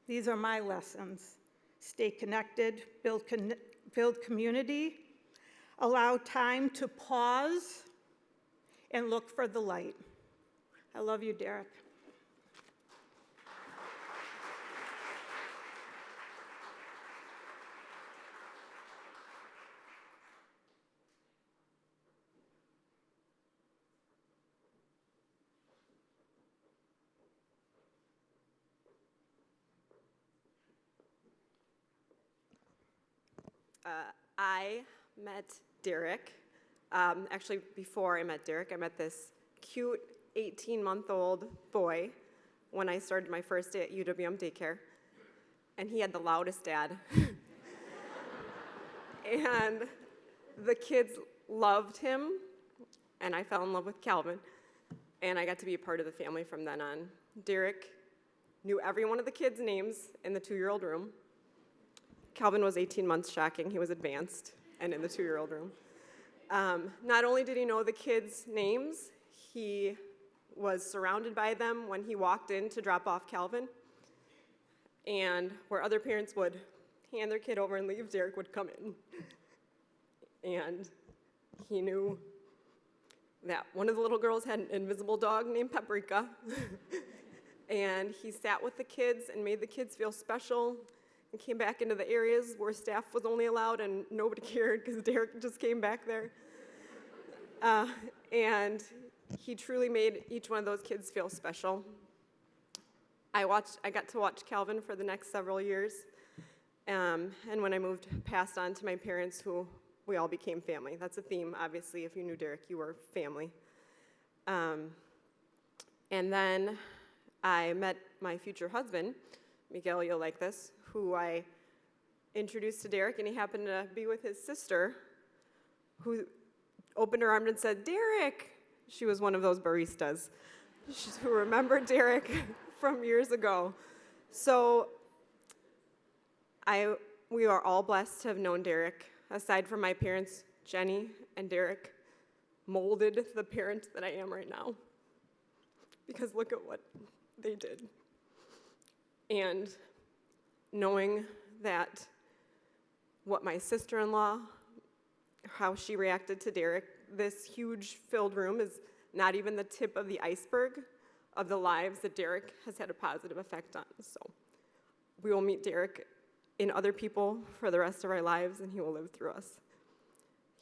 These are my lessons. Stay connected, build community, allow time to pause, and look for the light. I love you, Derek. I met Derek. Actually, before I met Derek, I met this cute 18-month-old boy when I started my first day at UWM daycare. And he had the loudest dad. And the kids loved him, and I fell in love with Calvin. And I got to be a part of the family from then on. Derek knew every one of the kids' names in the 2-year-old room. Calvin was 18 months, shocking. He was advanced and in the 2-year-old room. Not only did he know the kids' names, he was surrounded by them when he walked in to drop off Calvin. And where other parents would hand their kid over and leave, Derek would come in. And he knew that one of the little girls had an invisible dog named Paprika. And he sat with the kids and made the kids feel special, and came back into the areas where staff was only allowed and nobody cared because Derek just came back there. And he truly made each one of those kids feel special. I got to watch Calvin for the next several years. And when I moved past on to my parents, who we all became family. That's a theme, obviously. If you knew Derek, you were family. And then I met my future husband, Miguel, you'll like this, who I introduced to Derek, and he happened to be with his sister, who opened her arms and said, "Derek!" She was one of those baristas who remembered Derek from years ago. So we are all blessed to have known Derek. Aside from my parents, Jenny and Derek molded the parent that I am right now. Because look at what they did. And knowing that what my sister-in-law, how she reacted to Derek, this huge filled room is not even the tip of the iceberg of the lives that Derek has had a positive effect on. So we will meet Derek in other people for the rest of our lives, and he will live through us.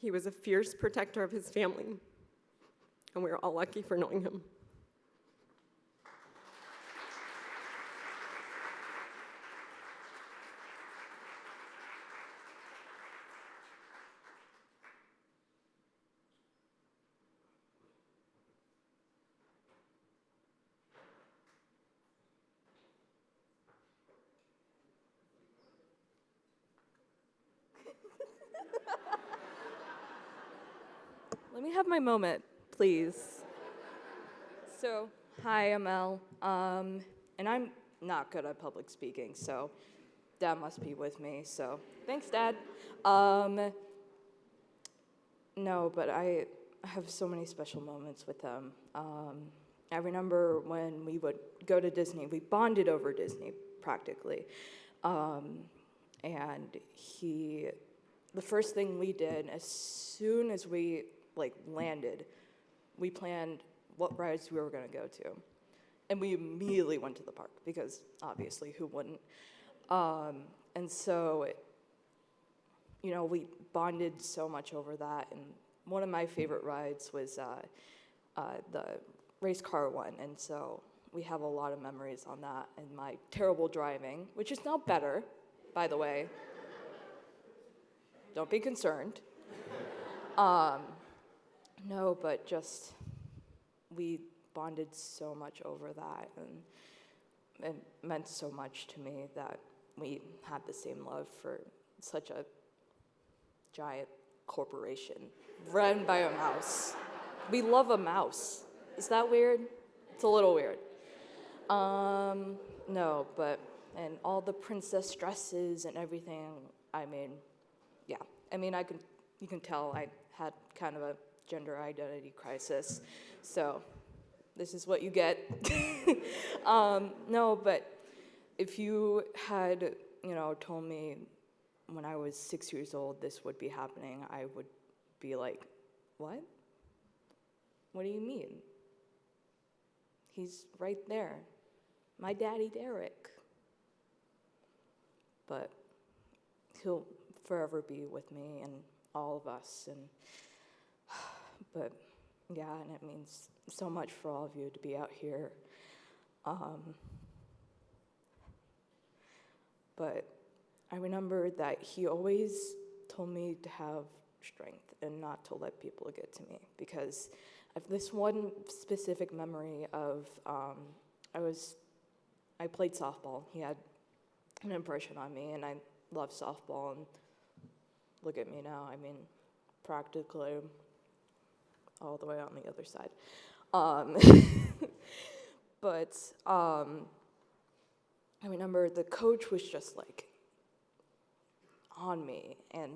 He was a fierce protector of his family, and we are all lucky for knowing him. Let me have my moment, please. So, hi, I'm Elle, and I'm not good at public speaking, so Dad must be with me, so thanks, Dad. No, but I have so many special moments with him. I remember when we would go to Disney, we bonded over Disney, practically, and the first thing we did, as soon as we landed, we planned what rides we were going to go to. And we immediately went to the park because obviously who wouldn't? And so, we bonded so much over that. And one of my favorite rides was the race car one. And so we have a lot of memories on that and my terrible driving, which is now better, by the way. Don't be concerned. No, but just we bonded so much over that, and it meant so much to me that we had the same love for such a giant corporation run by a mouse. We love a mouse. Is that weird? It's a little weird. No, but, and all the princess dresses and everything, I mean, yeah. I mean, you can tell I had kind of a gender identity crisis, so this is what you get. No, but if you had, told me when I was 6 years old this would be happening, I would be like, what? What do you mean? He's right there. My daddy, Derek. But he'll forever be with me and all of us. But yeah, and it means so much for all of you to be out here. But I remember that he always told me to have strength and not to let people get to me, because I have this one specific memory of I played softball. He had an impression on me, and I love softball, and look at me now. I mean, practically all the way on the other side. But I remember the coach was just like on me, and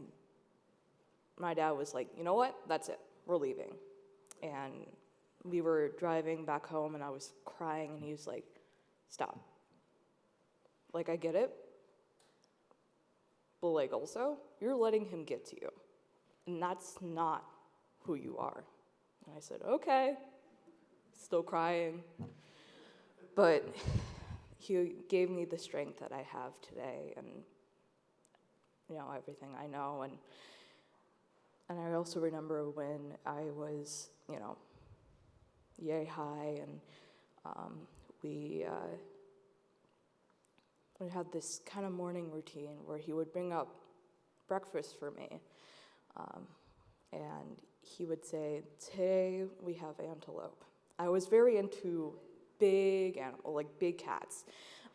my dad was like, you know what, that's it, we're leaving. And we were driving back home, and I was crying, and he was like, stop. Like, I get it, but like also, you're letting him get to you, and that's not who you are. And I said, okay, still crying. But he gave me the strength that I have today, and everything I know. And I also remember when I was, yay high, and we had this kind of morning routine where he would bring up breakfast for me, and he would say, today we have antelope. I was very into big animal, like big cats,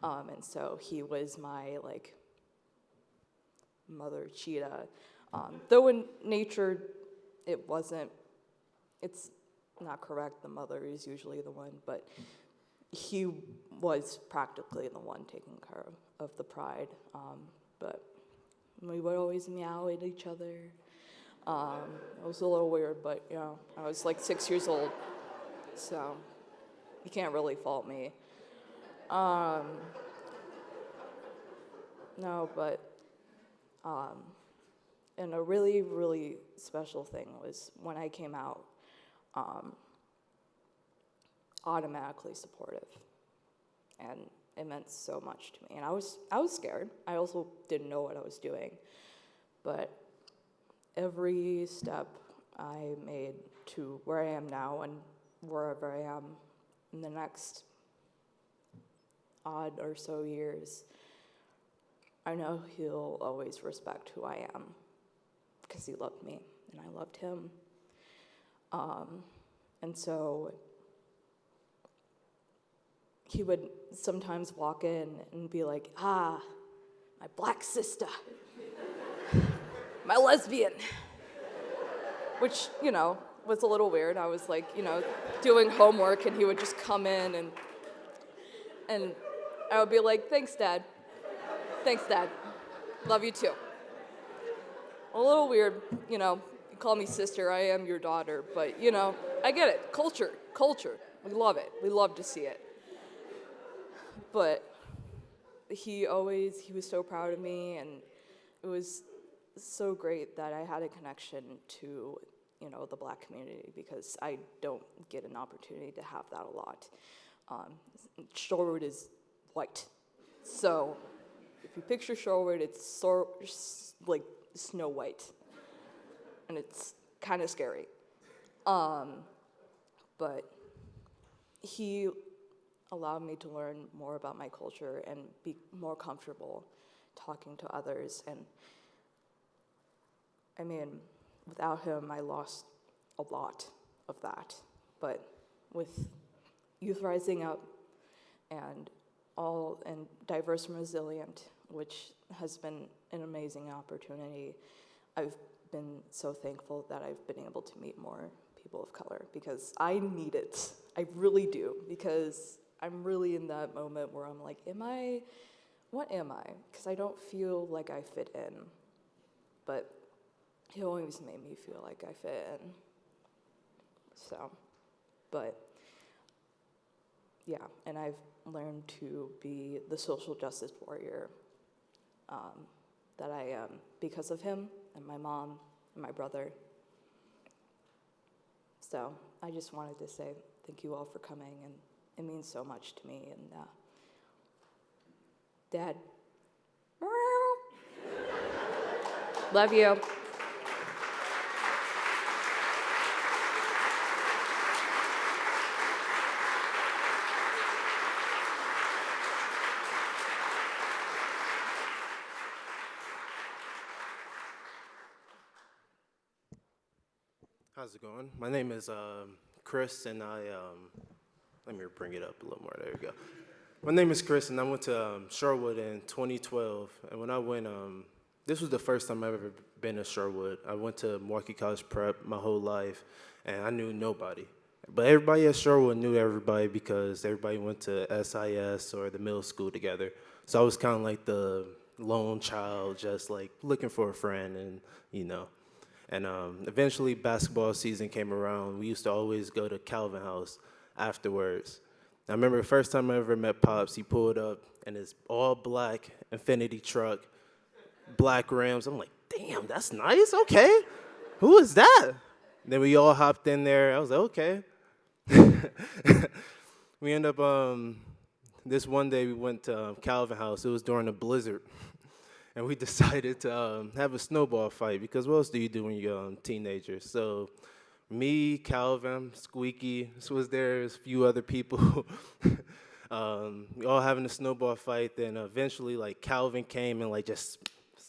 and so he was my mother cheetah. Though in nature, it's not correct, the mother is usually the one, but he was practically the one taking care of the pride. But we would always meow at each other. It was a little weird, but I was like 6 years old, so you can't really fault me. No, but and a really, really special thing was when I came out, automatically supportive, and it meant so much to me. And I was scared. I also didn't know what I was doing, but every step I made to where I am now and wherever I am in the next odd or so years, I know he'll always respect who I am, because he loved me and I loved him. And so he would sometimes walk in and be like, my black sister, my lesbian, which, was a little weird. I was like, doing homework, and he would just come in, and I would be like, thanks, Dad. Thanks, Dad. Love you too. A little weird, you call me sister, I am your daughter, but, I get it. Culture. We love it. We love to see it. But he was so proud of me, and it was so great that I had a connection to, the Black community, because I don't get an opportunity to have that a lot. Shorewood is white. So if you picture Shorewood, it's like Snow White, and it's kind of scary. But he allowed me to learn more about my culture and be more comfortable talking to others. And I mean, without him, I lost a lot of that. But with Youth Rising Up and Diverse and Resilient, which has been an amazing opportunity, I've been so thankful that I've been able to meet more people of color, because I need it. I really do, because I'm really in that moment where I'm like, what am I? Because I don't feel like I fit in. But he always made me feel like I fit in. So, but yeah, and I've learned to be the social justice warrior that I am because of him and my mom and my brother. So I just wanted to say thank you all for coming, and it means so much to me. And Dad, love you. How's it going? My name is Chris, and let me bring it up a little more. There we go. My name is Chris, and I went to Sherwood in 2012. And when I went, this was the first time I've ever been to Sherwood. I went to Milwaukee College Prep my whole life, and I knew nobody. But everybody at Sherwood knew everybody because everybody went to SIS or the middle school together. So I was kind of like the lone child, just like looking for a friend, and And eventually basketball season came around. We used to always go to Calvin House afterwards. I remember the first time I ever met Pops, he pulled up in his all black Infiniti truck, black rims. I'm like, damn, that's nice, okay. Who is that? Then we all hopped in there. I was like, okay. We ended up, this one day we went to Calvin House. It was during a blizzard. And we decided to have a snowball fight because what else do you do when you're a teenager? So me, Calvin, Squeaky, this was there, there's a few other people. We all having a snowball fight. Then eventually, like, Calvin came and, like, just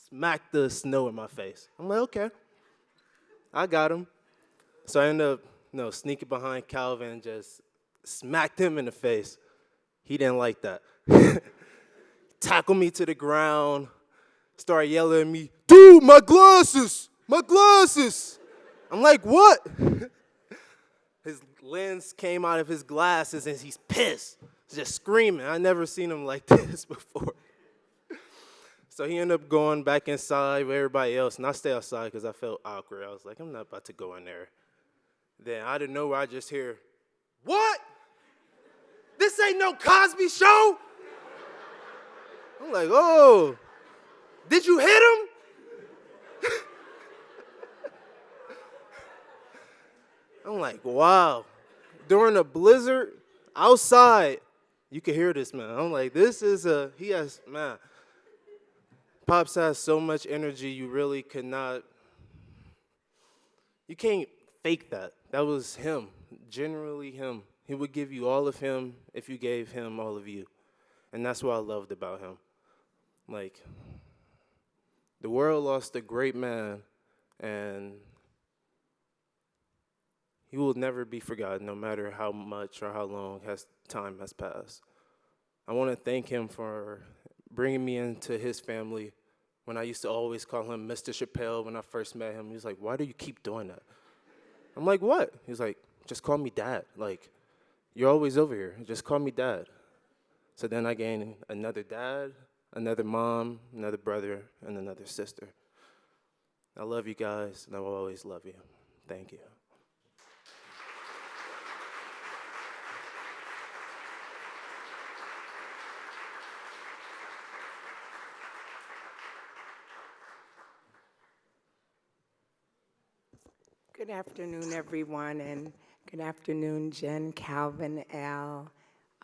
smacked the snow in my face. I'm like, okay, I got him. So I ended up, sneaking behind Calvin and just smacked him in the face. He didn't like that. Tackled me to the ground. Started yelling at me, dude, my glasses, my glasses. I'm like, what? His lens came out of his glasses and he's pissed, just screaming. I never seen him like this before. So he ended up going back inside with everybody else, and I stayed outside because I felt awkward. I was like, I'm not about to go in there. Then out of nowhere, I just hear, what? This ain't no Cosby Show? I'm like, oh. Did you hit him? I'm like, wow. During a blizzard, outside, you could hear this, man. I'm like, man. Pops has so much energy, you really could not, you can't fake that. That was him, generally him. He would give you all of him if you gave him all of you. And that's what I loved about him. Like, the world lost a great man, and he will never be forgotten, no matter how much or how long time has passed. I want to thank him for bringing me into his family when I used to always call him Mr. Chappelle when I first met him. He was like, why do you keep doing that? I'm like, what? He's like, just call me Dad. Like, you're always over here. Just call me Dad. So then I gained another dad, another mom, another brother, and another sister. I love you guys, and I will always love you. Thank you. Good afternoon, everyone, and good afternoon, Jen, Calvin, Al.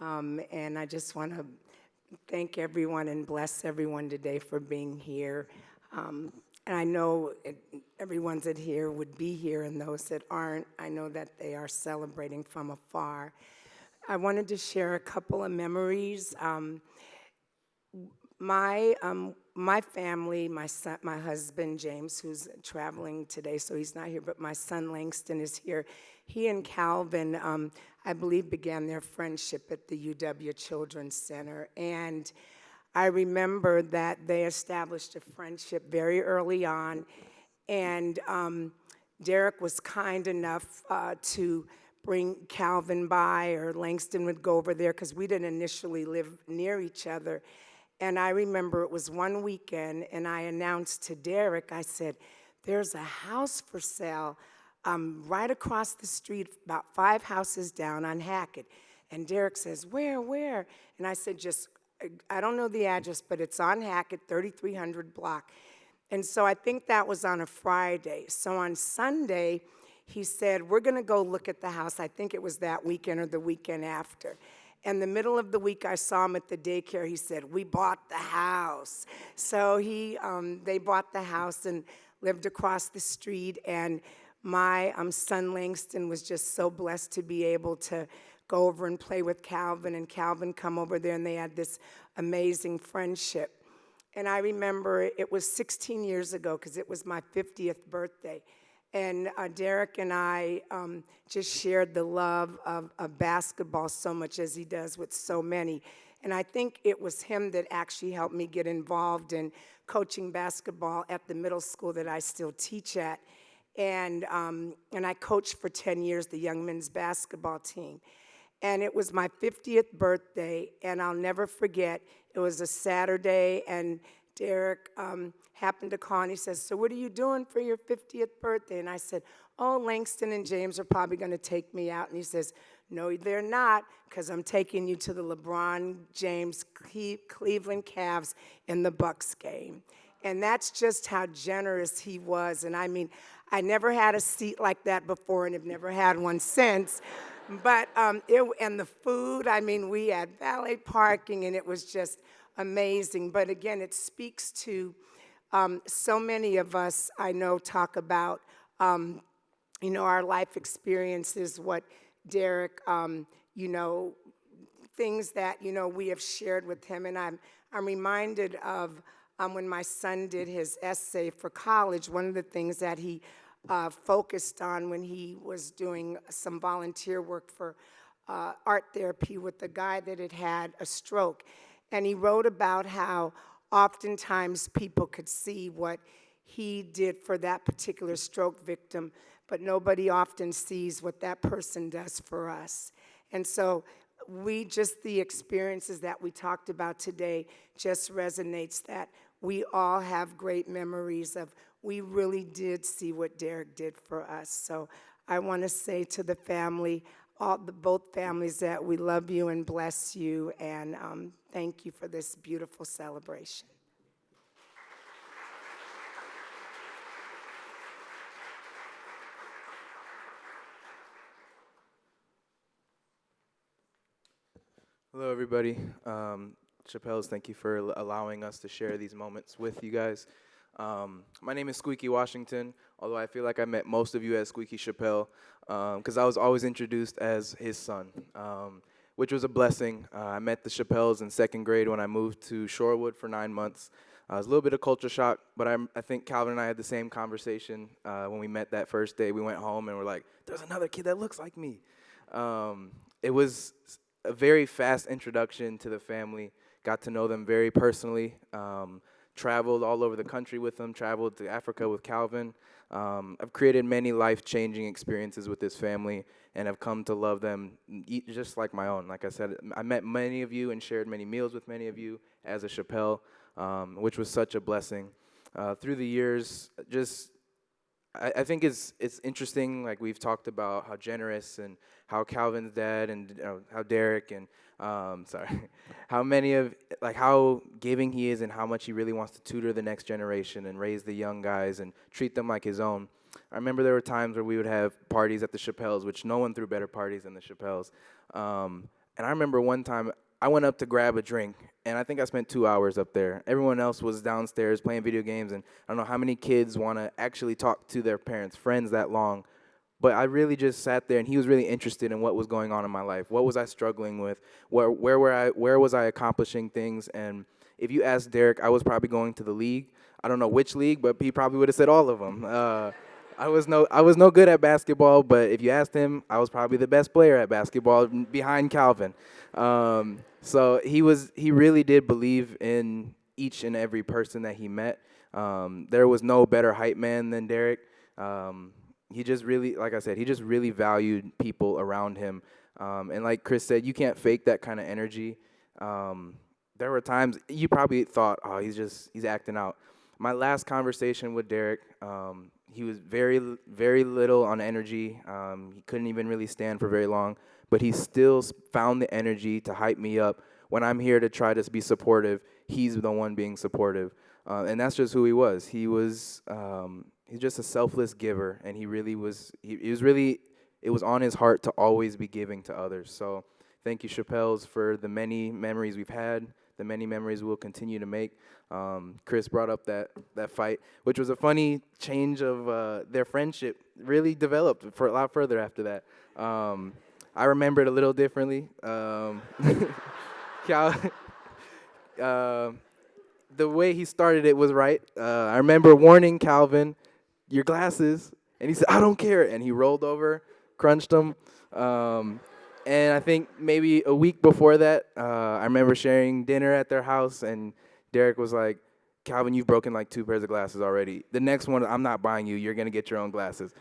And I just want to thank everyone and bless everyone today for being here. And I know everyone that here would be here, and those that aren't, I know that they are celebrating from afar. I wanted to share a couple of memories. My family, my son, my husband, James, who's traveling today, so he's not here, but my son, Langston, is here. He and Calvin, I believe, began their friendship at the UW Children's Center. And I remember that they established a friendship very early on. And Derek was kind enough to bring Calvin by, or Langston would go over there because we didn't initially live near each other. And I remember it was one weekend, and I announced to Derek, I said, there's a house for sale right across the street, about 5 houses down on Hackett. And Derek says, where? And I said, I don't know the address, but it's on Hackett, 3300 block. And so I think that was on a Friday. So on Sunday, he said, we're going to go look at the house. I think it was that weekend or the weekend after. And the middle of the week, I saw him at the daycare. He said, we bought the house. So they bought the house and lived across the street. And my son Langston was just so blessed to be able to go over and play with Calvin, and Calvin come over there, and they had this amazing friendship. And I remember it was 16 years ago, because it was my 50th birthday. And Derek and I just shared the love of basketball so much, as he does with so many. And I think it was him that actually helped me get involved in coaching basketball at the middle school that I still teach at. And I coached for 10 years the young men's basketball team. And it was my 50th birthday, and I'll never forget, it was a Saturday, and Derek happened to call, and he says, so what are you doing for your 50th birthday? And I said, oh, Langston and James are probably going to take me out. And he says, no, they're not, because I'm taking you to the LeBron James Cleveland Cavs in the Bucks game. And that's just how generous he was. And I mean, I never had a seat like that before, and have never had one since. But and the food, I mean, we had valet parking, and it was just amazing. But again, it speaks to so many of us, I know, talk about, our life experiences, what Derek, things that, we have shared with him. And I'm reminded of when my son did his essay for college, one of the things that he focused on when he was doing some volunteer work for art therapy with a guy that had had a stroke. And he wrote about how oftentimes people could see what he did for that particular stroke victim, but nobody often sees what that person does for us. And so the experiences that we talked about today just resonates that we all have great memories of, we really did see what Derek did for us. So I want to say to the family, both families, that we love you and bless you, and thank you for this beautiful celebration. Hello, everybody. Chappelle's, thank you for allowing us to share these moments with you guys. My name is Squeaky Washington, although I feel like I met most of you as Squeaky Chappelle, because I was always introduced as his son, which was a blessing. I met the Chappelles in 2nd grade when I moved to Shorewood for 9 months. It was a little bit of culture shock, but I think Calvin and I had the same conversation when we met that first day. We went home and we're like, there's another kid that looks like me. It was a very fast introduction to the family, got to know them very personally, traveled all over the country with them, traveled to Africa with Calvin. I've created many life-changing experiences with this family, and have come to love them just like my own. Like I said, I met many of you and shared many meals with many of you as a Chappelle, which was such a blessing. Through the years, I think it's interesting, like we've talked about how generous and how Calvin's dad and how Derek and how giving he is and how much he really wants to tutor the next generation and raise the young guys and treat them like his own. I remember there were times where we would have parties at the Chappelles, which no one threw better parties than the Chappelles. And I remember one time I went up to grab a drink, and I think I spent 2 hours up there. Everyone else was downstairs playing video games, and I don't know how many kids want to actually talk to their parents, friends that long. But I really just sat there, and he was really interested in what was going on in my life. What was I struggling with? Where was I accomplishing things? And if you asked Derek, I was probably going to the league. I don't know which league, but he probably would have said all of them. I was no good at basketball, but if you asked him, I was probably the best player at basketball behind Calvin. So he really did believe in each and every person that he met. There was no better hype man than Derek. he just really, like I said, he just really valued people around him. And like Chris said, you can't fake that kind of energy. There were times you probably thought, oh, he's acting out. My last conversation with Derek, he was very little on energy. He couldn't even really stand for very long, but he still found the energy to hype me up. When I'm here to try to be supportive, he's the one being supportive. And that's just who he was. He's just a selfless giver, and he really was, it was on his heart to always be giving to others. So thank you, Chappelle's, for the many memories we've had, the many memories we'll continue to make. Chris brought up that fight, which was a funny change of their friendship. Really developed for a lot further after that. I remember it a little differently. The way he started it was right. I remember warning Calvin, your glasses, and he said, I don't care, and he rolled over, crunched them. And I think maybe a week before that, I remember sharing dinner at their house, and Derek was like, Calvin, you've broken like 2 pairs of glasses already. The next one, I'm not buying you. You're going to get your own glasses.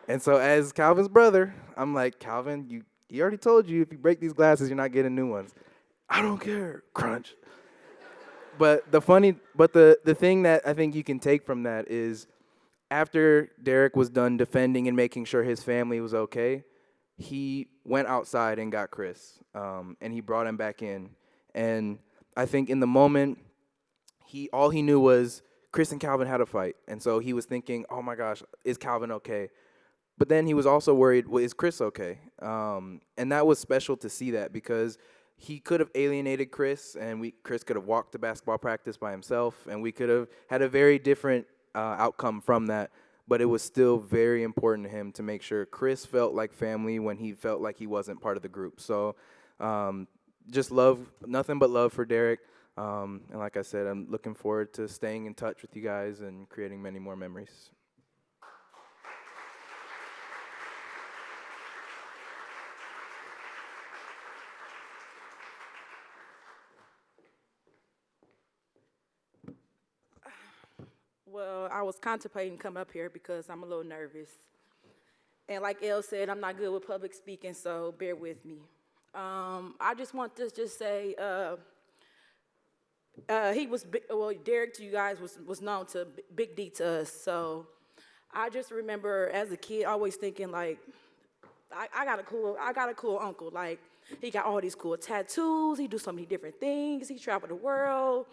And so as Calvin's brother, I'm like, Calvin, he already told you if you break these glasses, you're not getting new ones. I don't care. Crunch. But the thing that I think you can take from that is after Derek was done defending and making sure his family was okay, he went outside and got Chris, and he brought him back in. And I think in the moment, all he knew was Chris and Calvin had a fight. And so he was thinking, oh my gosh, is Calvin okay? But then he was also worried, well, is Chris okay? And that was special to see that, because he could have alienated Chris, and Chris could have walked to basketball practice by himself, and we could have had a very different outcome from that. But it was still very important to him to make sure Chris felt like family when he felt like he wasn't part of the group. So just love, nothing but love for Derek. And like I said, I'm looking forward to staying in touch with you guys and creating many more memories. Well, I was contemplating coming up here because I'm a little nervous. And like Elle said, I'm not good with public speaking, so bear with me. I just want to just say, Derek to you guys was known to Big D to us. So I just remember as a kid always thinking like, I got a cool uncle. Like, he got all these cool tattoos. He do so many different things. He traveled the world.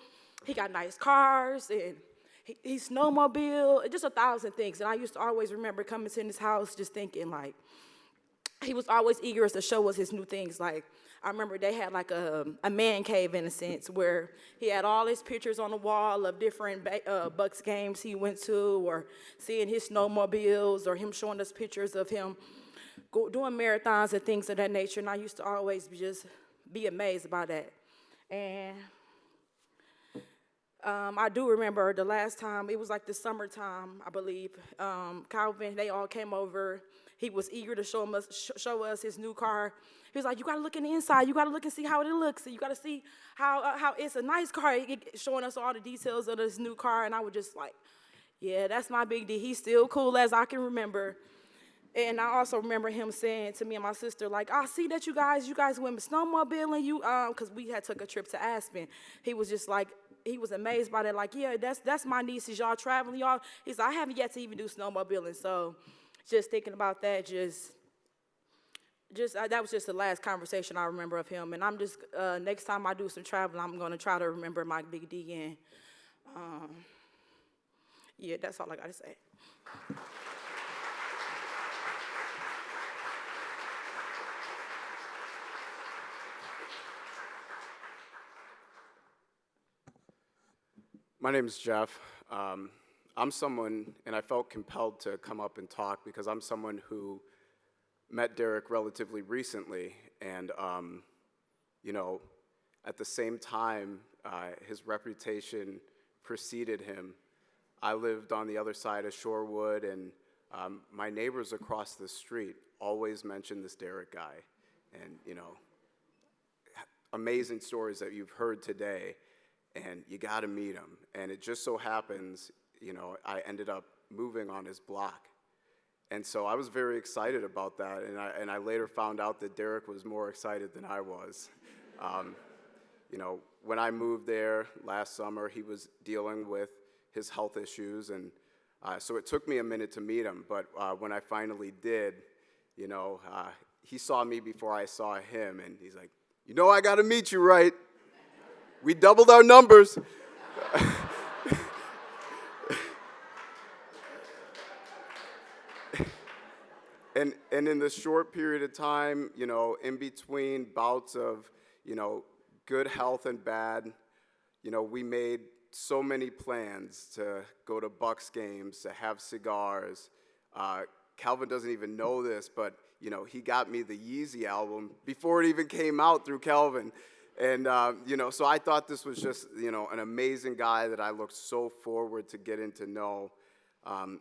He got nice cars, and he snowmobile, and just 1,000 things. And I used to always remember coming to his house just thinking, like, he was always eager to show us his new things. Like, I remember they had like a man cave, in a sense, where he had all his pictures on the wall of different Bucks games he went to, or seeing his snowmobiles, or him showing us pictures of him doing marathons and things of that nature. And I used to always be amazed about that. And I do remember the last time, it was like the summertime, I believe. Calvin, they all came over. He was eager to show us his new car. He was like, you got to look in the inside. You got to look and see how it looks. And you got to see how it's a nice car, showing us all the details of this new car. And I was just like, yeah, that's my Big D. He's still cool as I can remember. And I also remember him saying to me and my sister, like, I see that you guys went snowmobiling, because we had took a trip to Aspen. He was just like, he was amazed by that, like, yeah, that's my nieces, y'all traveling, y'all. He said, I haven't yet to even do snowmobiling. So just thinking about that, that was just the last conversation I remember of him. And I'm just, next time I do some traveling, I'm going to try to remember my Big D. And yeah, that's all I got to say. My name is Jeff. I'm someone, and I felt compelled to come up and talk because I'm someone who met Derek relatively recently, and at the same time, his reputation preceded him. I lived on the other side of Shorewood, and my neighbors across the street always mentioned this Derek guy, and amazing stories that you've heard today. And you got to meet him. And it just so happens, I ended up moving on his block. And so I was very excited about that, and I later found out that Derek was more excited than I was. You know, when I moved there last summer, he was dealing with his health issues, and so it took me a minute to meet him, but when I finally did, you know, he saw me before I saw him, and he's like, you know, I gotta meet you, right? We doubled our numbers. And in the short period of time, you know, in between bouts of, you know, good health and bad, you know, we made so many plans to go to Bucks games, to have cigars. Calvin doesn't even know this, but, you know, he got me the Yeezy album before it even came out through Calvin. And, you know, so I thought this was just, you know, an amazing guy that I looked so forward to getting to know.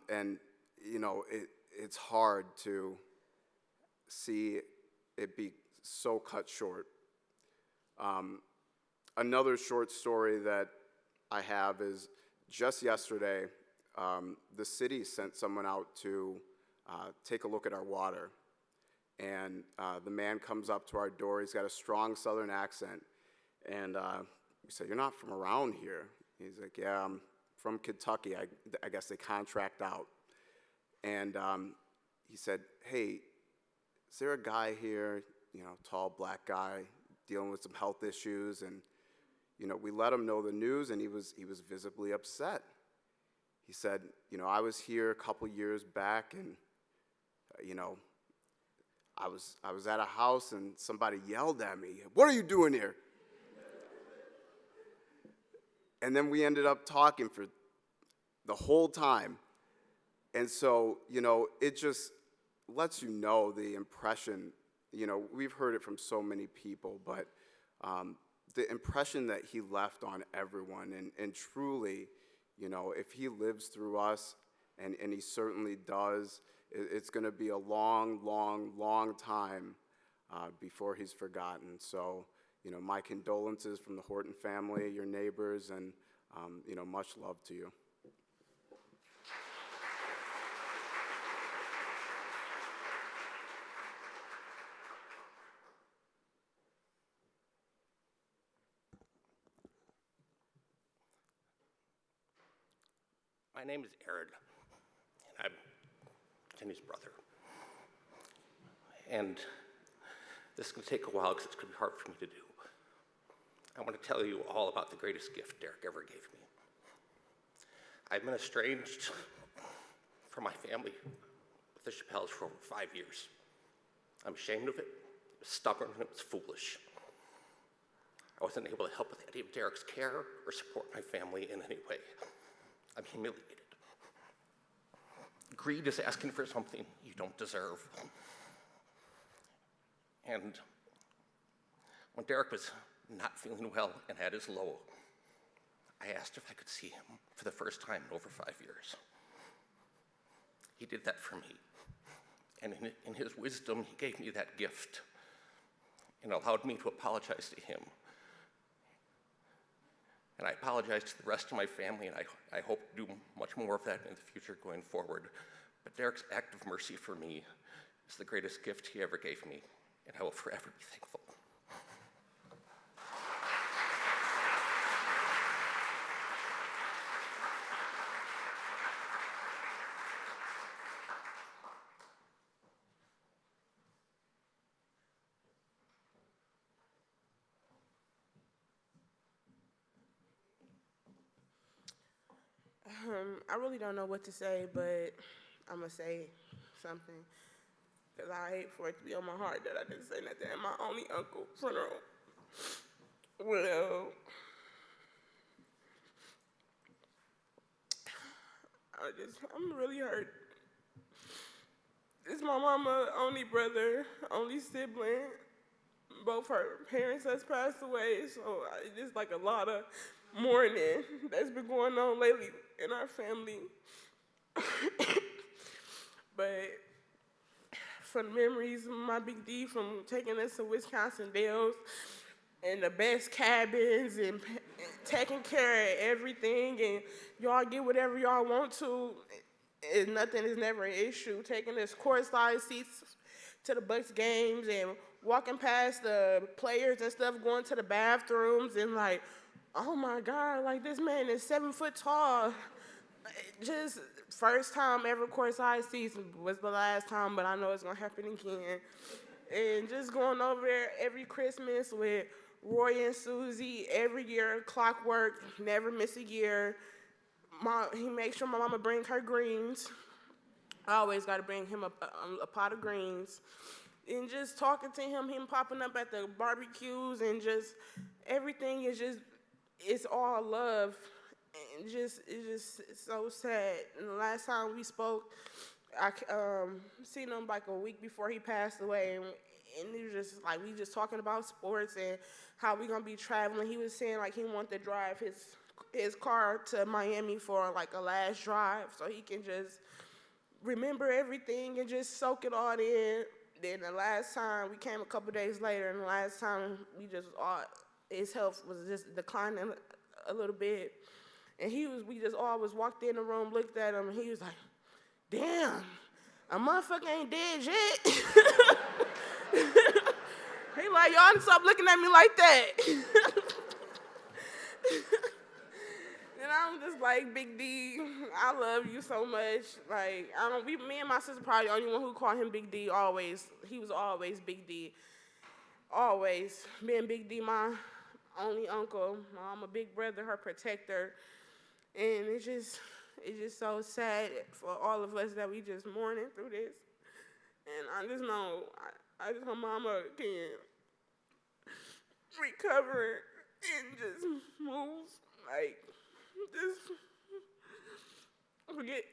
And, you know, it's hard to see it be so cut short. Another short story that I have is just yesterday, the city sent someone out to take a look at our water. And the man comes up to our door. He's got a strong Southern accent. And we said, you're not from around here. He's like, yeah, I'm from Kentucky. I guess they contract out. And he said, hey, is there a guy here, you know, tall black guy, dealing with some health issues? And, you know, we let him know the news, and he was visibly upset. He said, you know, I was here a couple years back, and, you know, I was at a house, and somebody yelled at me, what are you doing here? And then we ended up talking for the whole time. And so, you know, it just lets you know the impression, you know, we've heard it from so many people, but the impression that he left on everyone, and truly, you know, if he lives through us, and he certainly does, it's going to be a long, long, long time before he's forgotten. So, you know, my condolences from the Horton family, your neighbors, and, you know, much love to you. My name is Aaron, and I'm Jenny's brother. And this is going to take a while because it's going to be hard for me to do. I want to tell you all about the greatest gift Derek ever gave me. I've been estranged from my family with the Chappelles for over 5 years. I'm ashamed of it. It was stubborn and it was foolish. I wasn't able to help with any of Derek's care or support my family in any way. I'm humiliated. Greed is asking for something you don't deserve. And when Derek was not feeling well and at his low, I asked if I could see him for the first time in over 5 years. He did that for me. And in his wisdom, he gave me that gift and allowed me to apologize to him. And I apologize to the rest of my family, and I hope to do much more of that in the future going forward. But Derek's act of mercy for me is the greatest gift he ever gave me, and I will forever be thankful. I really don't know what to say, but I'm going to say something. Because I hate for it to be on my heart that I didn't say nothing at my only uncle's funeral. Well, I'm really hurt. It's my mama, only brother, only sibling. Both her parents has passed away, so it's just like a lot of mourning that's been going on lately in our family. But from memories, my Big D from taking us to Wisconsin Dells and the best cabins and taking care of everything, and y'all get whatever y'all want to. nothing is never an issue. Taking us courtside seats to the Bucks games and walking past the players and stuff, going to the bathrooms and like, oh my God, like this man is 7 foot tall. Just first time ever courtside seats was the last time, but I know it's gonna happen again. And just going over there every Christmas with Roy and Susie, every year, clockwork, never miss a year. He makes sure my mama bring her greens. I always gotta bring him a pot of greens. And just talking to him popping up at the barbecues, and just everything is just, it's all love. And it's just so sad. And the last time we spoke, I seen him like a week before he passed away, and it was just like, we just talking about sports and how we gonna be traveling. He was saying like he wanted to drive his car to Miami for like a last drive so he can just remember everything and just soak it all in. Then the last time, we came a couple days later, and the last time his health was just declining a little bit. And we just always walked in the room, looked at him, and he was like, damn, a motherfucker ain't dead yet. He like, y'all done stop looking at me like that. And I'm just like, Big D, I love you so much. Like, me and my sister probably the only one who called him Big D always. He was always Big D. Always. Being Big D, my only uncle. I'm a big brother, her protector. And it's just so sad for all of us that we just mourning through this. And I just know, I just hope Mama can recover and just move, like, just forget.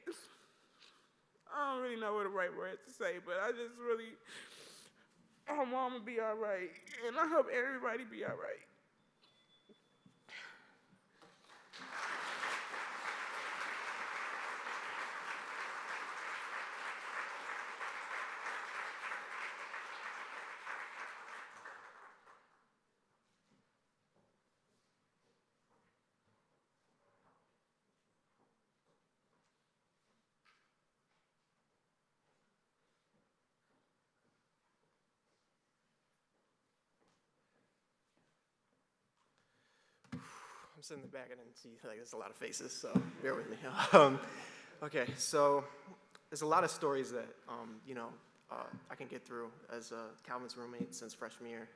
I don't really know what the right word to say, but I just really hope Mama be all right, and I hope everybody be all right. I'm sitting in the back, I didn't see, like, there's a lot of faces, so bear with me. Okay, so there's a lot of stories that, I can get through as Calvin's roommate since freshman year.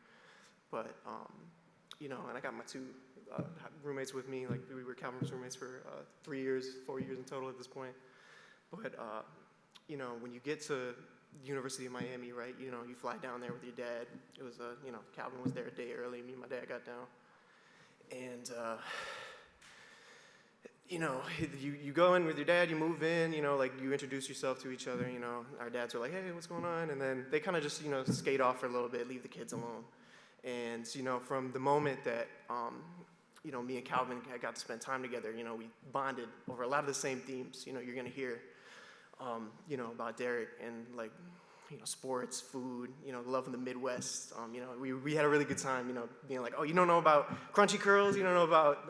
But, and I got my two roommates with me, like we were Calvin's roommates for 4 years in total at this point. But, when you get to the University of Miami, right, you fly down there with your dad. It was, Calvin was there a day early, me and my dad got down. And, you go in with your dad, you move in, like you introduce yourself to each other, our dads are like, hey, what's going on? And then they kind of just, skate off for a little bit, leave the kids alone. And, from the moment that, me and Calvin got to spend time together, we bonded over a lot of the same themes, you're going to hear, about Derek and like, sports, food, the love of the Midwest. We had a really good time, being like, oh, you don't know about crunchy curls, you don't know about,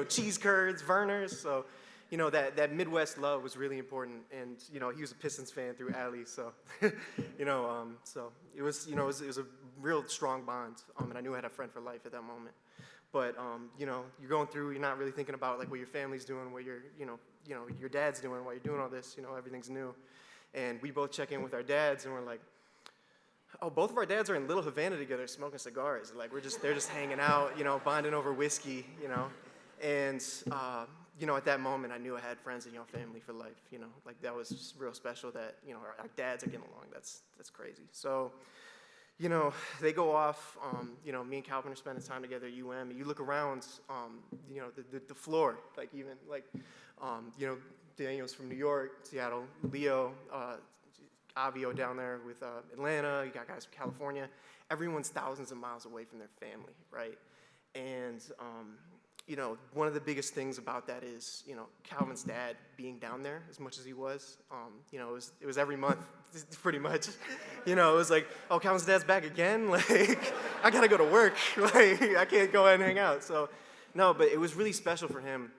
cheese curds, Verner's. So, that Midwest love was really important. And, he was a Pistons fan through Allie. So, so it was, it was a real strong bond. And I knew I had a friend for life at that moment. But, you're going through, you're not really thinking about like what your family's doing, what your dad's doing while you're doing all this, everything's new. And we both check in with our dads, and we're like, oh, both of our dads are in Little Havana together smoking cigars. Like, they're just hanging out, bonding over whiskey, And, at that moment, I knew I had friends and family for life, Like, that was just real special that, our dads are getting along. That's crazy. So, they go off, me and Calvin are spending time together at UM, and you look around, the floor, like, even, like, Daniel's from New York, Seattle, Leo, Avio down there with Atlanta, you got guys from California. Everyone's thousands of miles away from their family, right? And, one of the biggest things about that is, Calvin's dad being down there as much as he was, it was every month, pretty much. It was like, oh, Calvin's dad's back again? Like, I gotta go to work. Like, I can't go out and hang out. So, no, but it was really special for him,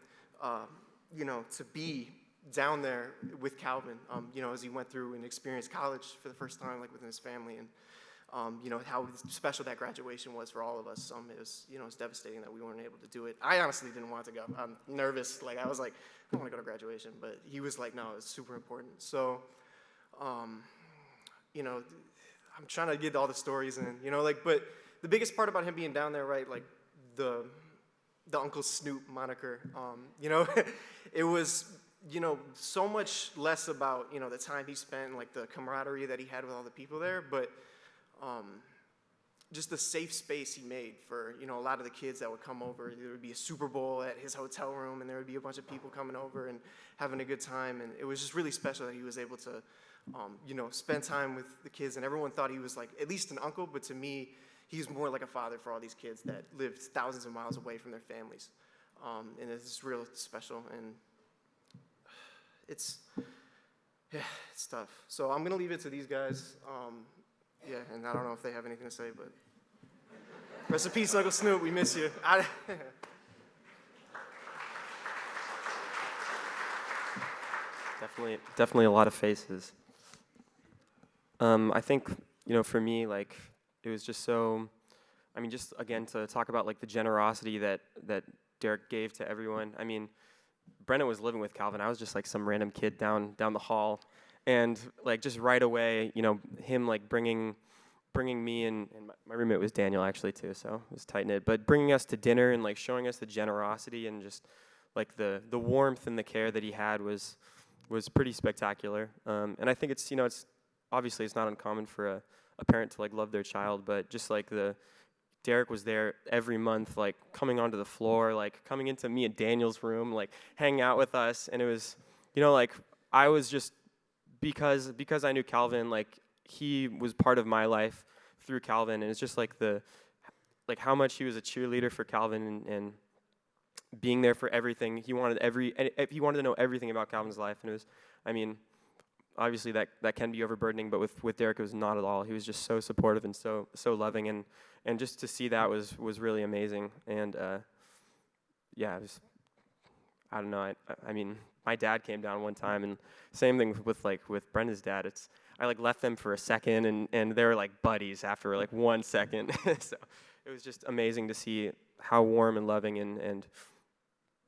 to be down there with Calvin, as he went through and experienced college for the first time, like within his family, and how special that graduation was for all of us. It was, it was devastating that we weren't able to do it. I honestly didn't want to go. I'm nervous. Like, I was like, I don't want to go to graduation, but he was like, no, it's super important. So, I'm trying to get all the stories in, but the biggest part about him being down there, right, like the Uncle Snoop moniker, it was, so much less about, the time he spent and like the camaraderie that he had with all the people there, but just the safe space he made for, a lot of the kids that would come over. There would be a Super Bowl at his hotel room, and there would be a bunch of people coming over and having a good time, and it was just really special that he was able to, spend time with the kids, and everyone thought he was like at least an uncle, but to me, he's more like a father for all these kids that lived thousands of miles away from their families, and it's real special, and it's tough. So I'm gonna leave it to these guys. And I don't know if they have anything to say, but rest in peace, Uncle Snoop. We miss you. Definitely a lot of faces. I think, for me, like, it was just so, just again to talk about like the generosity that Derek gave to everyone. Brennan was living with Calvin. I was just like some random kid down the hall. And like just right away, him like bringing me and my roommate was Daniel actually too, so it was tight knit. But bringing us to dinner and like showing us the generosity and just like the warmth and the care that he had was pretty spectacular. And I think it's obviously it's not uncommon for a parent to like love their child, but just like Derek was there every month, like coming onto the floor, like coming into me and Daniel's room, like hanging out with us, and it was like I was just. Because I knew Calvin, like he was part of my life through Calvin, and it's just like how much he was a cheerleader for Calvin and being there for everything. He wanted to know everything about Calvin's life, and it was, obviously that can be overburdening, but with Derek it was not at all. He was just so supportive and so loving, and just to see that was really amazing. And it was, I don't know. My dad came down one time, and same thing with Brenda's dad. I like left them for a second, and they were like buddies after like 1 second. So it was just amazing to see how warm and loving and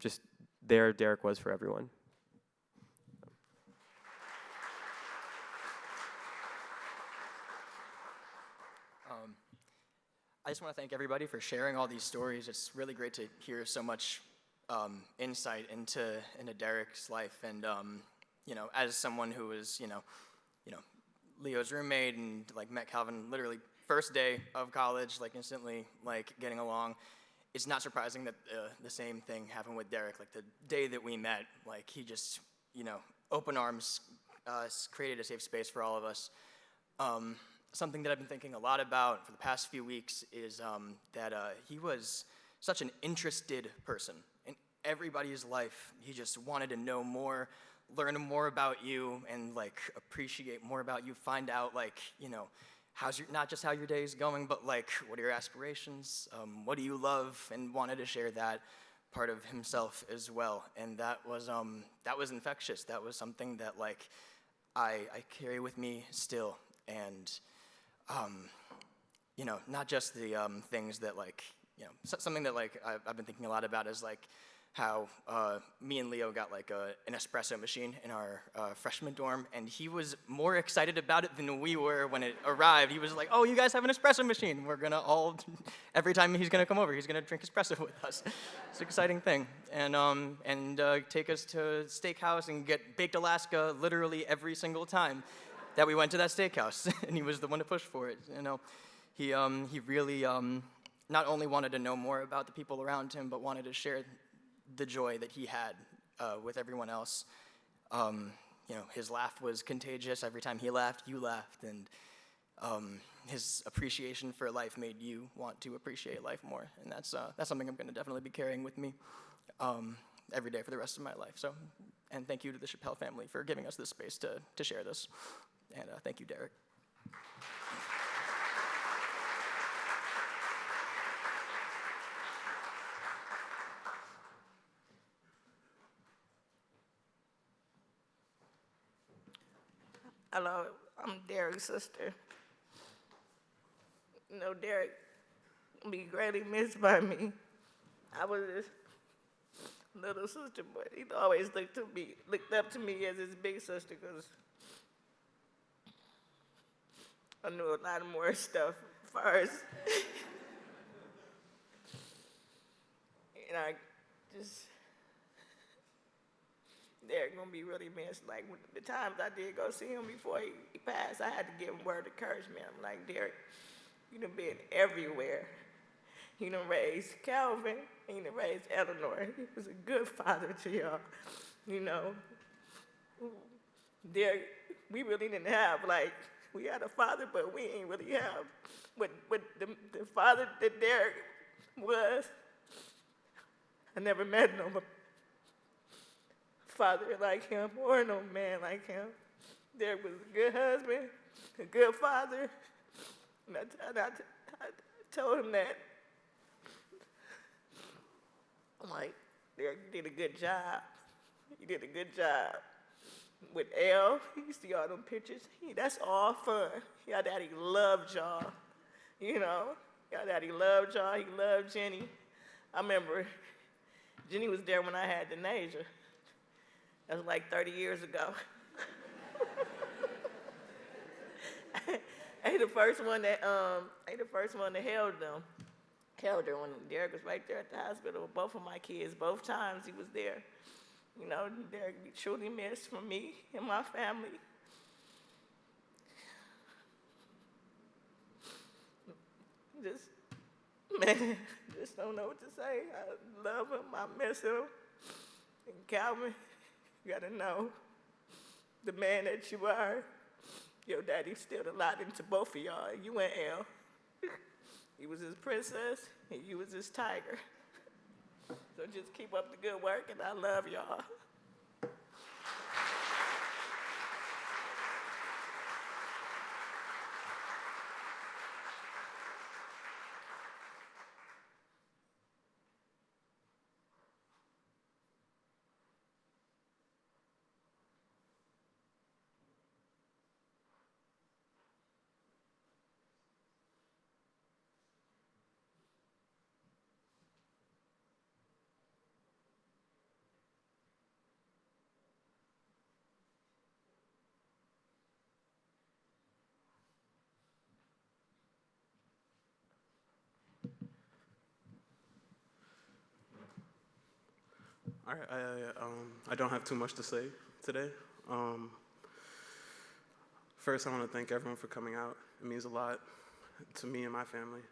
just there Derek was for everyone. I just want to thank everybody for sharing all these stories. It's really great to hear so much insight into Derek's life, and as someone who was Leo's roommate and like met Calvin literally first day of college, like instantly like getting along. It's not surprising that the same thing happened with Derek. Like the day that we met, like he just open arms created a safe space for all of us. Something that I've been thinking a lot about for the past few weeks is that he was such an interested person in everybody's life. He just wanted to know more, learn more about you, and like appreciate more about you. Find out like how's not just how your day is going, but like what are your aspirations? What do you love? And wanted to share that part of himself as well. And that was infectious. That was something that like I carry with me still. And not just the things that like something that like I've been thinking a lot about is like how me and Leo got like an espresso machine in our freshman dorm, and he was more excited about it than we were when it arrived. He was like, "Oh, you guys have an espresso machine. We're gonna all every time he's gonna come over, he's gonna drink espresso with us." It's an exciting thing, and take us to steakhouse and get baked Alaska literally every single time that we went to that steakhouse, and he was the one to push for it. He really not only wanted to know more about the people around him, but wanted to share the joy that he had with everyone else. His laugh was contagious. Every time he laughed, you laughed, and his appreciation for life made you want to appreciate life more. And that's something I'm going to definitely be carrying with me every day for the rest of my life. So, and thank you to the Chappelle family for giving us this space to share this. And thank you, Derek. Hello, I'm Derek's sister. You know, Derek will be greatly missed by me. I was his little sister, but he always looked up to me as his big sister because I knew a lot more stuff first. And I just, Derek gonna be really missed. Like the times I did go see him before he passed, I had to give him word of encouragement. I'm like, Derek, you done been everywhere. You done raised Calvin, and you done raised Eleanor. He was a good father to y'all, you know. Derek, we really didn't have, like, we had a father, but we ain't really have what the father that Derek was. I never met no father like him or no man like him. Derek was a good husband, a good father. And I told him that. I'm like, Derek, you did a good job. You did a good job. With Elle, you see all them pictures. That's all fun. Y'all daddy loved y'all. You know, y'all daddy loved y'all. He loved Jenny. I remember Jenny was there when I had Denasia. That was like 30 years ago. I the first one that held them. Held her when Derek was right there at the hospital with both of my kids. Both times he was there. You know, Derek be truly missed from me and my family. Just don't know what to say. I love him. I miss him. And Calvin, you gotta know, the man that you are, your daddy instilled a lot into both of y'all. You and Elle. He was his princess, and you was his tiger. So just keep up the good work, and I love y'all. All right, I don't have too much to say today. First, I want to thank everyone for coming out. It means a lot to me and my family.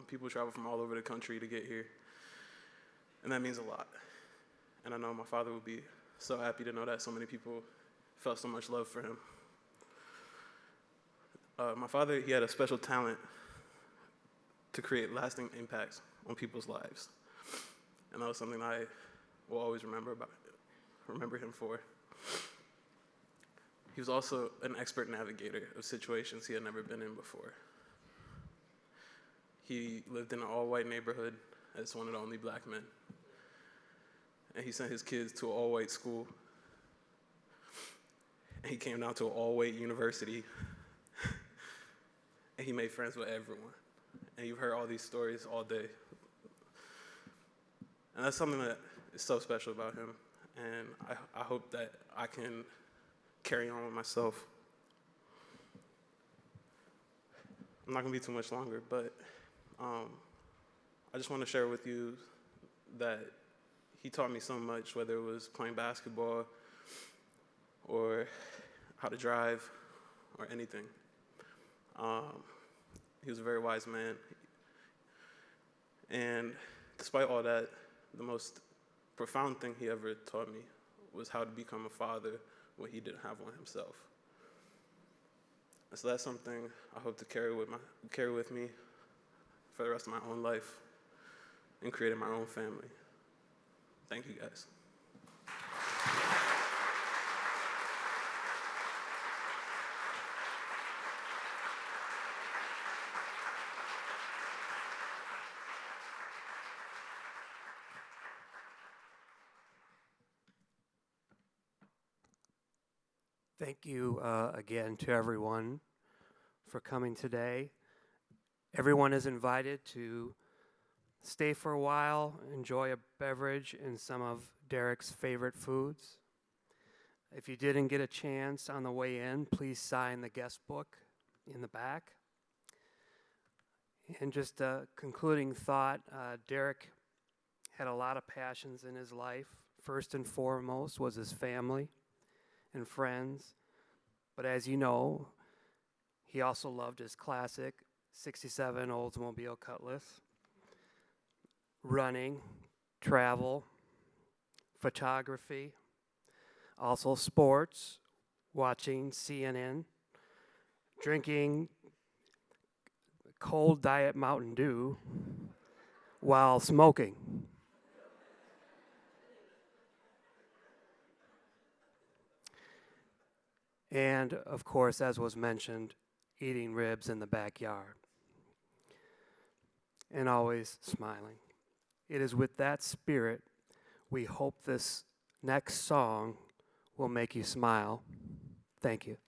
People travel from all over the country to get here, and that means a lot. And I know my father would be so happy to know that so many people felt so much love for him. My father, he had a special talent to create lasting impacts on people's lives, and that was something I will always remember him for. He was also an expert navigator of situations he had never been in before. He lived in an all-white neighborhood as one of the only black men. And he sent his kids to an all-white school. And he came down to an all-white university. And he made friends with everyone. And you've heard all these stories all day. And that's something that is so special about him. And I hope that I can carry on with myself. I'm not gonna be too much longer, but I just want to share with you that he taught me so much, whether it was playing basketball or how to drive or anything. He was a very wise man. And despite all that, the most profound thing he ever taught me was how to become a father when he didn't have one himself. And so that's something I hope to carry with me for the rest of my own life in creating my own family. Thank you, guys. Thank you again to everyone for coming today. Everyone is invited to stay for a while, enjoy a beverage and some of Derek's favorite foods. If you didn't get a chance on the way in, please sign the guest book in the back. And just a concluding thought, Derek had a lot of passions in his life. First and foremost was his family and friends. But as you know, he also loved his classic 67 Oldsmobile Cutlass, running, travel, photography, also sports, watching CNN, drinking cold Diet Mountain Dew while smoking. And, of course, as was mentioned, eating ribs in the backyard. And always smiling. It is with that spirit we hope this next song will make you smile. Thank you.